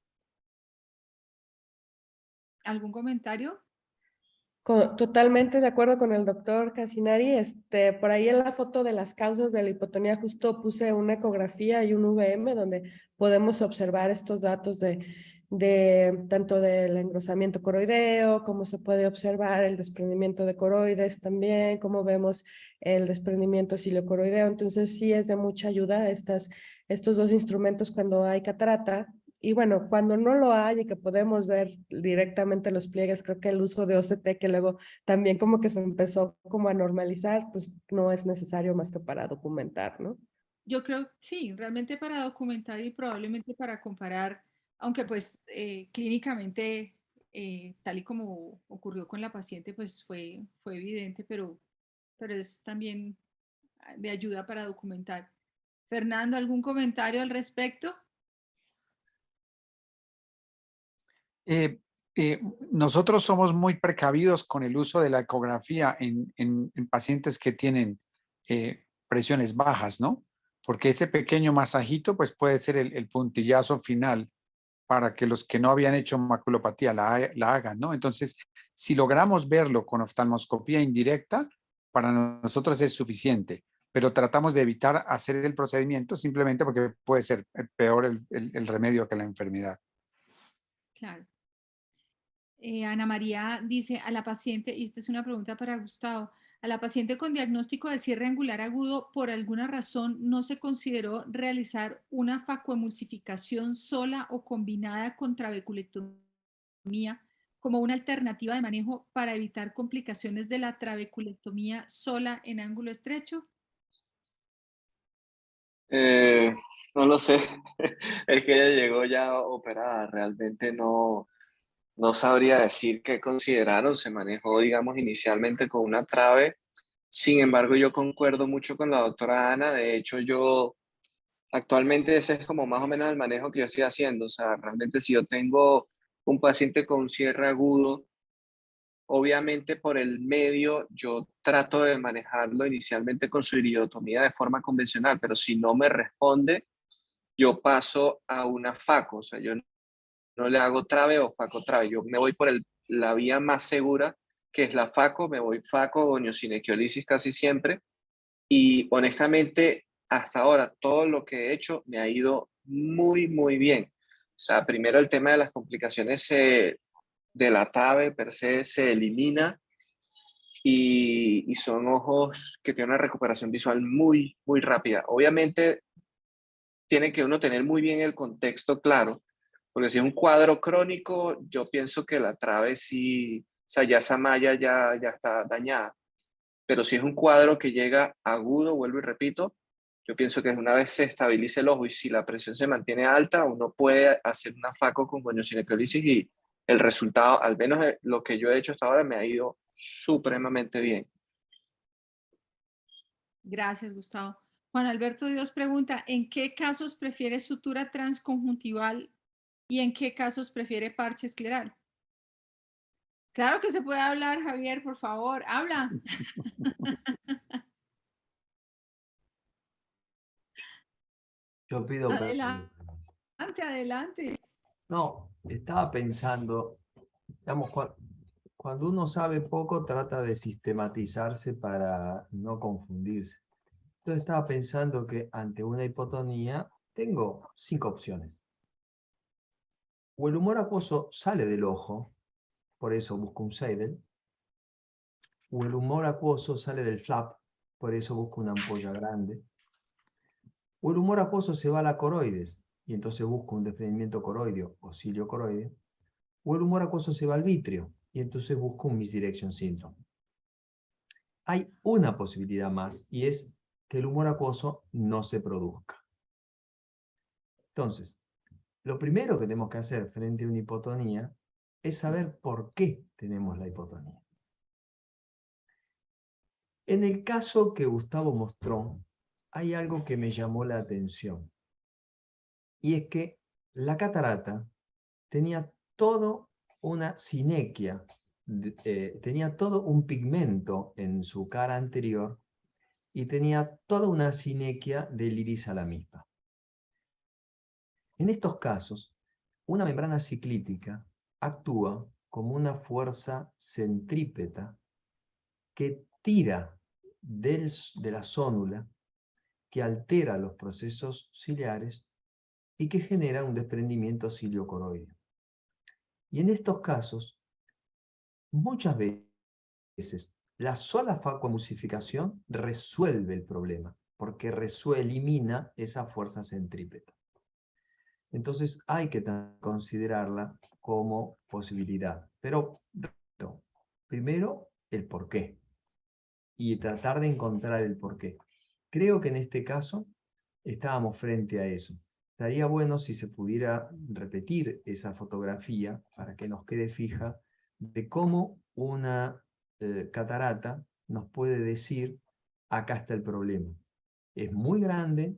¿Algún comentario? Totalmente de acuerdo con el doctor Casinari. Por ahí en la foto de las causas de la hipotonía justo puse una ecografía y un VM donde podemos observar estos datos de tanto del engrosamiento coroideo, cómo se puede observar el desprendimiento de coroides también, cómo vemos el desprendimiento ciliocoroideo. Entonces sí es de mucha ayuda estos dos instrumentos cuando hay catarata. Y bueno, cuando no lo hay y que podemos ver directamente los pliegues, creo que el uso de OCT, que luego también como que se empezó como a normalizar, pues no es necesario más que para documentar, ¿no? Yo creo, sí, realmente para documentar y probablemente para comparar, aunque pues clínicamente, tal y como ocurrió con la paciente, pues fue evidente, pero es también de ayuda para documentar. Fernando, ¿algún comentario al respecto? Eh, Nosotros somos muy precavidos con el uso de la ecografía en pacientes que tienen presiones bajas, ¿no? Porque ese pequeño masajito pues puede ser el puntillazo final para que los que no habían hecho maculopatía la hagan, ¿no? Entonces, si logramos verlo con oftalmoscopía indirecta, para nosotros es suficiente, pero tratamos de evitar hacer el procedimiento simplemente porque puede ser peor el remedio que la enfermedad. Claro. Ana María dice a la paciente, y esta es una pregunta para Gustavo, a la paciente con diagnóstico de cierre angular agudo, por alguna razón no se consideró realizar una facoemulsificación sola o combinada con trabeculectomía como una alternativa de manejo para evitar complicaciones de la trabeculectomía sola en ángulo estrecho. Eh, no lo sé, es que ella llegó ya operada, realmente no sabría decir qué consideraron, se manejó, digamos, inicialmente con una trave. Sin embargo, yo concuerdo mucho con la doctora Ana. De hecho, yo actualmente ese es como más o menos el manejo que yo estoy haciendo. O sea, realmente si yo tengo un paciente con cierre agudo, obviamente por el medio yo trato de manejarlo inicialmente con su iridotomía de forma convencional, pero si no me responde, yo paso a una faco. O sea, yo no le hago trave o faco trave. Yo me voy por la vía más segura, que es la faco. Me voy faco o oniocinequiolisis casi siempre. Y honestamente, hasta ahora, todo lo que he hecho me ha ido muy, muy bien. O sea, primero el tema de las complicaciones de la trave per se se elimina y son ojos que tienen una recuperación visual muy, muy rápida. Obviamente, tiene que uno tener muy bien el contexto claro, porque si es un cuadro crónico, yo pienso que la trave sí, o sea, ya esa malla ya está dañada. pero si es un cuadro que llega agudo, vuelvo y repito, yo pienso que una vez se estabilice el ojo y si la presión se mantiene alta, uno puede hacer una FACO con goniocinecrosis y el resultado, al menos lo que yo he hecho hasta ahora, me ha ido supremamente bien. Gracias, Gustavo. Juan Alberto Dios pregunta, ¿en qué casos prefiere sutura transconjuntival y en qué casos prefiere parche escleral? Claro que se puede hablar, Javier, por favor, habla. Yo pido Adelante, permiso. adelante. No, estaba pensando, digamos, cuando uno sabe poco, trata de sistematizarse para no confundirse. Entonces estaba pensando que ante una hipotonía tengo 5 opciones. O el humor acuoso sale del ojo, por eso busco un Seidel. O el humor acuoso sale del flap, por eso busco una ampolla grande. O el humor acuoso se va a la coroides, y entonces busco un desprendimiento coroideo o cilio coroideo. O el humor acuoso se va al vitrio, y entonces busco un misdirection syndrome. Hay una posibilidad más, y es que el humor acuoso no se produzca. Entonces, lo primero que tenemos que hacer frente a una hipotonía es saber por qué tenemos la hipotonía. En el caso que Gustavo mostró, hay algo que me llamó la atención, y es que la catarata tenía toda una sinequia, tenía todo un pigmento en su cara anterior y tenía toda una sinequia del iris a la misma. En estos casos, una membrana ciclítica actúa como una fuerza centrípeta que tira de la zónula, que altera los procesos ciliares y que genera un desprendimiento ciliocoroideo. Y en estos casos, muchas veces, la sola facoemulsificación resuelve el problema, porque elimina esa fuerza centrípeta. Entonces hay que considerarla como posibilidad. Pero, primero, el porqué. Y tratar de encontrar el porqué. Creo que en este caso estábamos frente a eso. Estaría bueno si se pudiera repetir esa fotografía para que nos quede fija de cómo una catarata nos puede decir, acá está el problema. Es muy grande,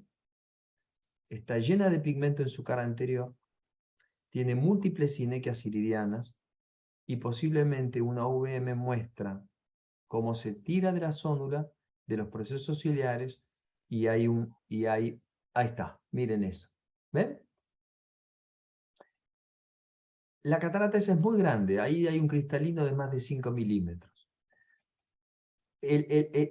está llena de pigmento en su cara anterior, tiene múltiples sinequias iridianas y posiblemente una VM muestra cómo se tira de la zónula, de los procesos ciliares, ahí está, miren eso. ¿Ven? La catarata esa es muy grande, ahí hay un cristalino de más de 5 milímetros.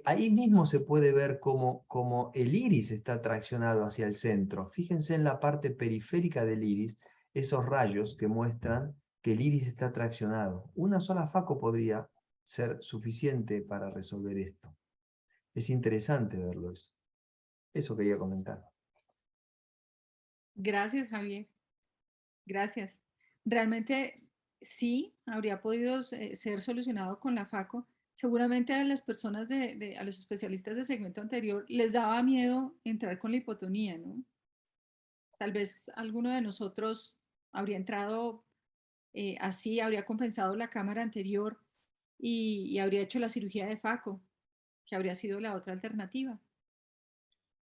Ahí mismo se puede ver cómo el iris está traccionado hacia el centro. Fíjense en la parte periférica del iris, esos rayos que muestran que el iris está traccionado. Una sola FACO podría ser suficiente para resolver esto. Es interesante verlo eso. Eso quería comentar. Gracias, Javier. Gracias. Realmente sí, habría podido ser solucionado con la FACO. Seguramente a las personas, a los especialistas del segmento anterior, les daba miedo entrar con la hipotonía, ¿no? Tal vez alguno de nosotros habría entrado así, habría compensado la cámara anterior y habría hecho la cirugía de FACO, que habría sido la otra alternativa.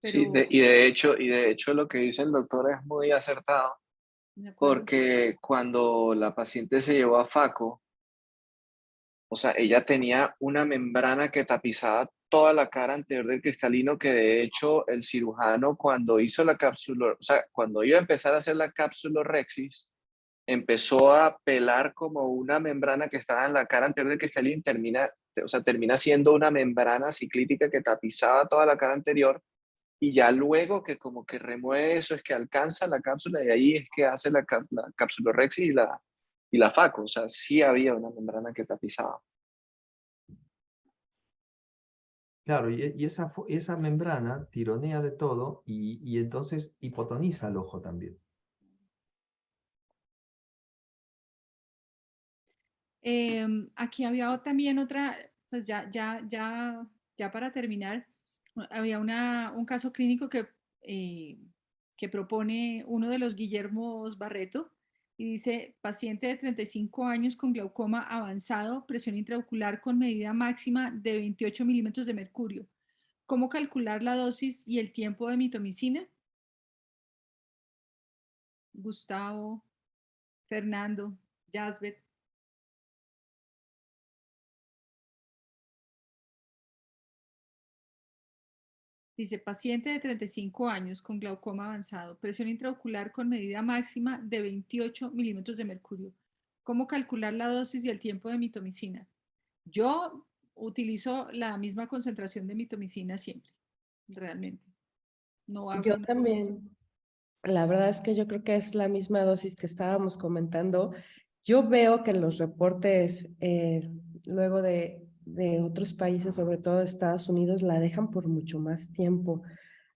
Sí, Pero, y de hecho lo que dice el doctor es muy acertado, de acuerdo. porque cuando la paciente se llevó a FACO, o sea, ella tenía una membrana que tapizaba toda la cara anterior del cristalino, que de hecho el cirujano cuando hizo la cápsula, o sea, cuando iba a empezar a hacer la capsulorhexis, empezó a pelar como una membrana que estaba en la cara anterior del cristalino y termina siendo una membrana ciclítica que tapizaba toda la cara anterior y ya luego que como que remueve eso es que alcanza la cápsula y ahí es que hace la capsulorhexis y la FACO, o sea, sí había una membrana que tapizaba. Claro, y esa membrana tironea de todo y entonces hipotoniza el ojo también. Aquí había también otra, pues ya ya para terminar, había un caso clínico que propone uno de los Guillermos Barreto y dice, paciente de 35 años con glaucoma avanzado, presión intraocular con medida máxima de 28 milímetros de mercurio. ¿Cómo calcular la dosis y el tiempo de mitomicina? Gustavo, Fernando, Jasbet. Dice, paciente de 35 años con glaucoma avanzado, presión intraocular con medida máxima de 28 milímetros de mercurio. ¿Cómo calcular la dosis y el tiempo de mitomicina? Yo utilizo la misma concentración de mitomicina siempre, realmente. No hago Yo también. La verdad es que yo creo que es la misma dosis que estábamos comentando. Yo veo que los reportes luego de otros países, sobre todo de Estados Unidos, la dejan por mucho más tiempo.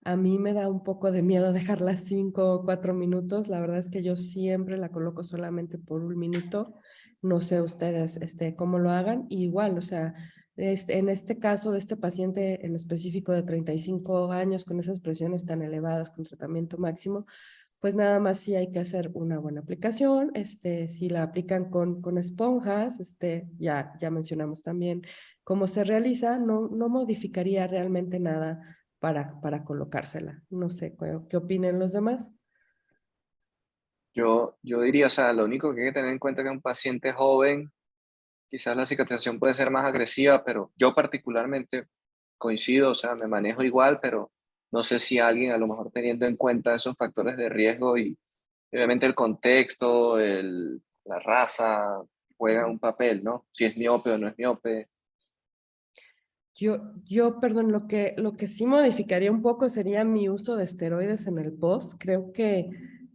A mí me da un poco de miedo dejarla 5 o 4 minutos. La verdad es que yo siempre la coloco solamente por 1 minuto. No sé ustedes cómo lo hagan. Y igual, o sea, en este caso de este paciente en específico de 35 años con esas presiones tan elevadas con tratamiento máximo, pues nada más sí hay que hacer una buena aplicación. Si la aplican con esponjas, ya mencionamos también cómo se realiza, no modificaría realmente nada para colocársela. No sé, ¿qué opinen los demás? Yo diría, o sea, lo único que hay que tener en cuenta es que un paciente joven, quizás la cicatrización puede ser más agresiva, pero yo particularmente coincido, o sea, me manejo igual, pero no sé si alguien a lo mejor teniendo en cuenta esos factores de riesgo y obviamente el contexto, la raza, juega un papel, ¿no? Si es miope o no es miope. Perdón, lo que sí modificaría un poco sería mi uso de esteroides en el post. Creo que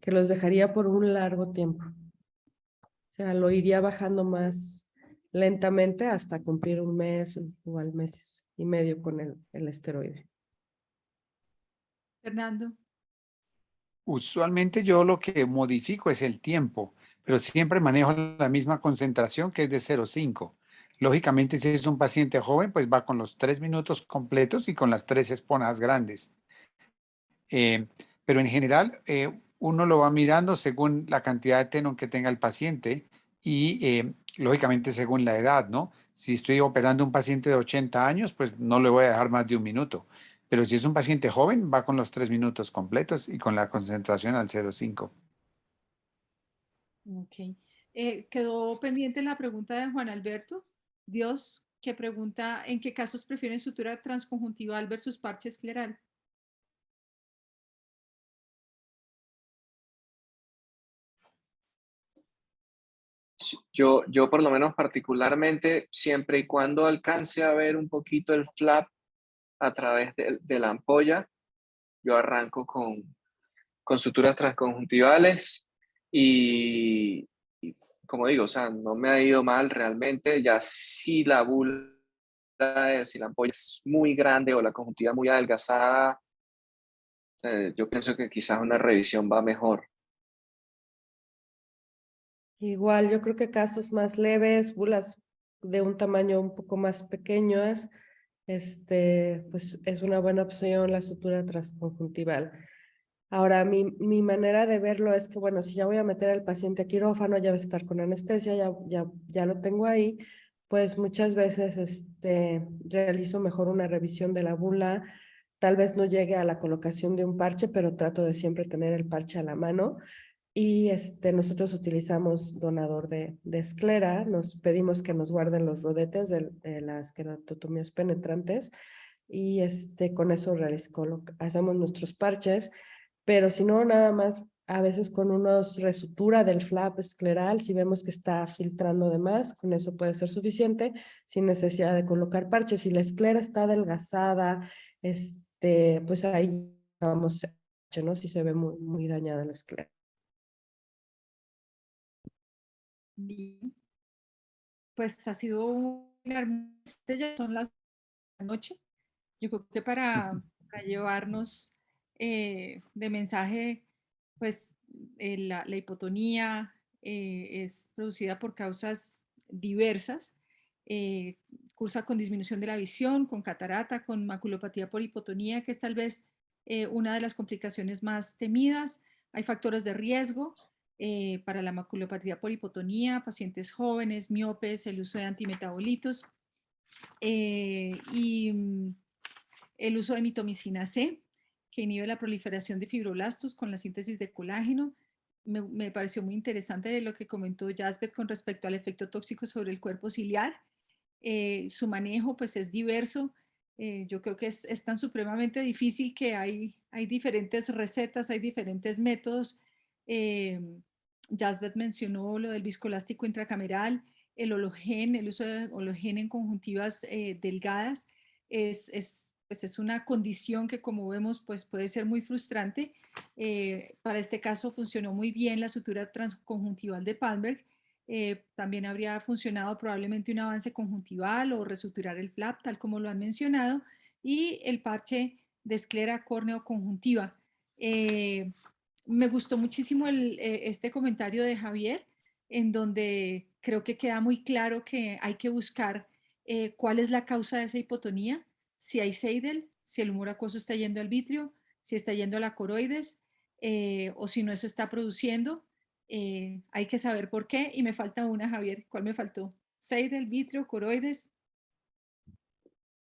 los dejaría por un largo tiempo. O sea, lo iría bajando más lentamente hasta cumplir 1 mes o al mes y medio con el esteroide. Fernando. Usualmente yo lo que modifico es el tiempo, pero siempre manejo la misma concentración que es de 0,5. Lógicamente, si es un paciente joven, pues va con los 3 minutos completos y con las 3 esponjas grandes. Eh, pero en general, uno lo va mirando según la cantidad de tenón que tenga el paciente y lógicamente según la edad, ¿no? Si estoy operando un paciente de 80 años, pues no le voy a dejar más de 1 minuto. Pero si es un paciente joven, va con los 3 minutos completos y con la concentración al 0,5. Ok. Quedó pendiente la pregunta de Juan Alberto Dios, que pregunta ¿en qué casos prefieren sutura transconjuntival versus parche escleral? Yo por lo menos particularmente, siempre y cuando alcance a ver un poquito el flap a través de la ampolla, yo arranco con suturas transconjuntivales y como digo, o sea, no me ha ido mal realmente. Ya si la bula, si la ampolla es muy grande o la conjuntiva muy adelgazada, yo pienso que quizás una revisión va mejor. Igual, yo creo que casos más leves, bulas de un tamaño un poco más pequeñas, pues es una buena opción la sutura transconjuntival. Ahora, mi manera de verlo es que, bueno, si ya voy a meter al paciente a quirófano, ya va a estar con anestesia, ya lo tengo ahí, pues muchas veces realizo mejor una revisión de la bula, tal vez no llegue a la colocación de un parche, pero trato de siempre tener el parche a la mano. Y nosotros utilizamos donador de esclera, nos pedimos que nos guarden los rodetes de las queratotomías penetrantes y con eso hacemos nuestros parches, pero si no, nada más a veces con unos resutura del flap escleral, si vemos que está filtrando de más, con eso puede ser suficiente, sin necesidad de colocar parches. Si la esclera está adelgazada, pues ahí vamos, ¿no? Si se ve muy, muy dañada la esclera. Bien. Pues ha sido un ya son las 8. Yo creo que para llevarnos de mensaje, pues la hipotonía es producida por causas diversas. cursa con disminución de la visión, con catarata, con maculopatía por hipotonía, que es tal vez una de las complicaciones más temidas. Hay factores de riesgo para la maculopatía por hipotonía, pacientes jóvenes, miopes, el uso de antimetabolitos y el uso de mitomicina C, que inhibe la proliferación de fibroblastos con la síntesis de colágeno. Me pareció muy interesante lo que comentó Jasbeth con respecto al efecto tóxico sobre el cuerpo ciliar. Su manejo pues es diverso. Yo creo que es tan supremamente difícil que hay diferentes recetas, hay diferentes métodos. Jasbeth mencionó lo del viscoelástico intracameral, el hologén, el uso de hologén en conjuntivas delgadas. Pues es una condición que, como vemos, pues puede ser muy frustrante. Para este caso funcionó muy bien la sutura transconjuntival de Palmberg. También habría funcionado probablemente un avance conjuntival o resuturar el flap, tal como lo han mencionado, y el parche de esclera córneo conjuntiva. Me gustó muchísimo este comentario de Javier, en donde creo que queda muy claro que hay que buscar cuál es la causa de esa hipotonía, si hay Seidel, si el humor acuoso está yendo al vitrio, si está yendo a la coroides, o si no se está produciendo. Hay que saber por qué. Y me falta una, Javier. ¿Cuál me faltó? Seidel, vitrio, coroides.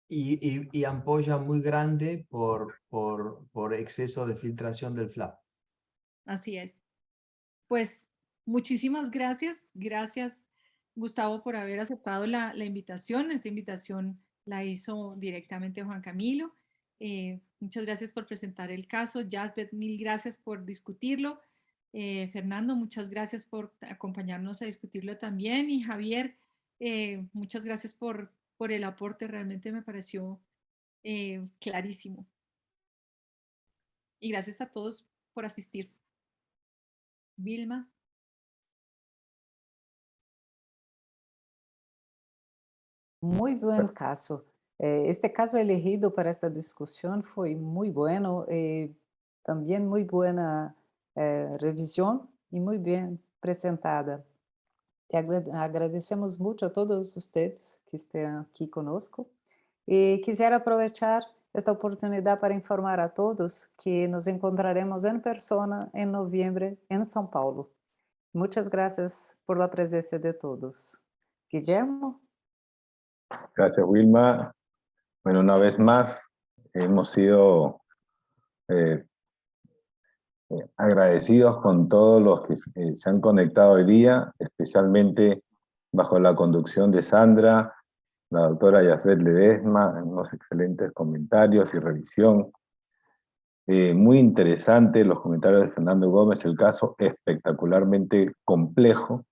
Y ampolla muy grande por exceso de filtración del flap. Así es. Pues muchísimas gracias. Gracias, Gustavo, por haber aceptado la invitación. Esta invitación la hizo directamente Juan Camilo. Muchas gracias por presentar el caso. Jasbeth, mil gracias por discutirlo. Fernando, muchas gracias por acompañarnos a discutirlo también. Y Javier, muchas gracias por el aporte. Realmente me pareció clarísimo. Y gracias a todos por asistir. Vilma. Muy buen caso. Este caso elegido para esta discusión fue muy bueno, también muy buena revisión y muy bien presentada. Te agradecemos mucho a todos ustedes que estén aquí conosco. Y quisiera aprovechar esta oportunidad para informar a todos que nos encontraremos en persona en noviembre en São Paulo. Muchas gracias por la presencia de todos. Guillermo. Gracias, Wilma. Bueno, una vez más, hemos sido agradecidos con todos los que se han conectado hoy día, especialmente bajo la conducción de Sandra, la doctora Jasbeth Ledesma, en unos excelentes comentarios y revisión. Muy interesante los comentarios de Fernando Gómez, el caso espectacularmente complejo,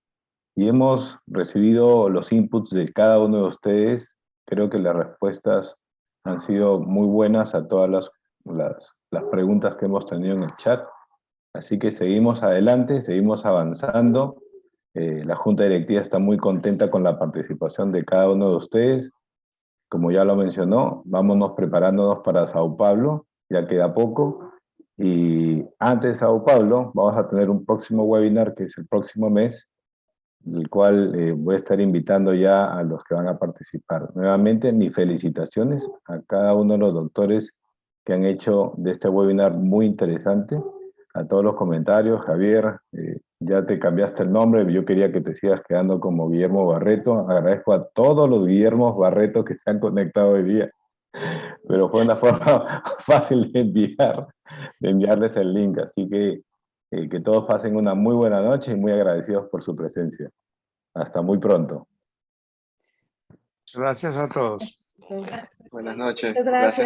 y hemos recibido los inputs de cada uno de ustedes. Creo que las respuestas han sido muy buenas a todas las preguntas que hemos tenido en el chat. Así que seguimos adelante, seguimos avanzando. La Junta Directiva está muy contenta con la participación de cada uno de ustedes. Como ya lo mencionó, vámonos preparándonos para Sao Paulo, ya queda poco. Y antes de Sao Paulo vamos a tener un próximo webinar que es el próximo mes, el cual voy a estar invitando ya a los que van a participar. Nuevamente, mis felicitaciones a cada uno de los doctores que han hecho de este webinar muy interesante, a todos los comentarios. Javier, ya te cambiaste el nombre, yo quería que te sigas quedando como Guillermo Barreto. Agradezco a todos los Guillermos Barreto que se han conectado hoy día, pero fue una forma fácil de enviarles el link, así que todos pasen una muy buena noche y muy agradecidos por su presencia. Hasta muy pronto. Gracias a todos. Buenas noches. Gracias. Gracias.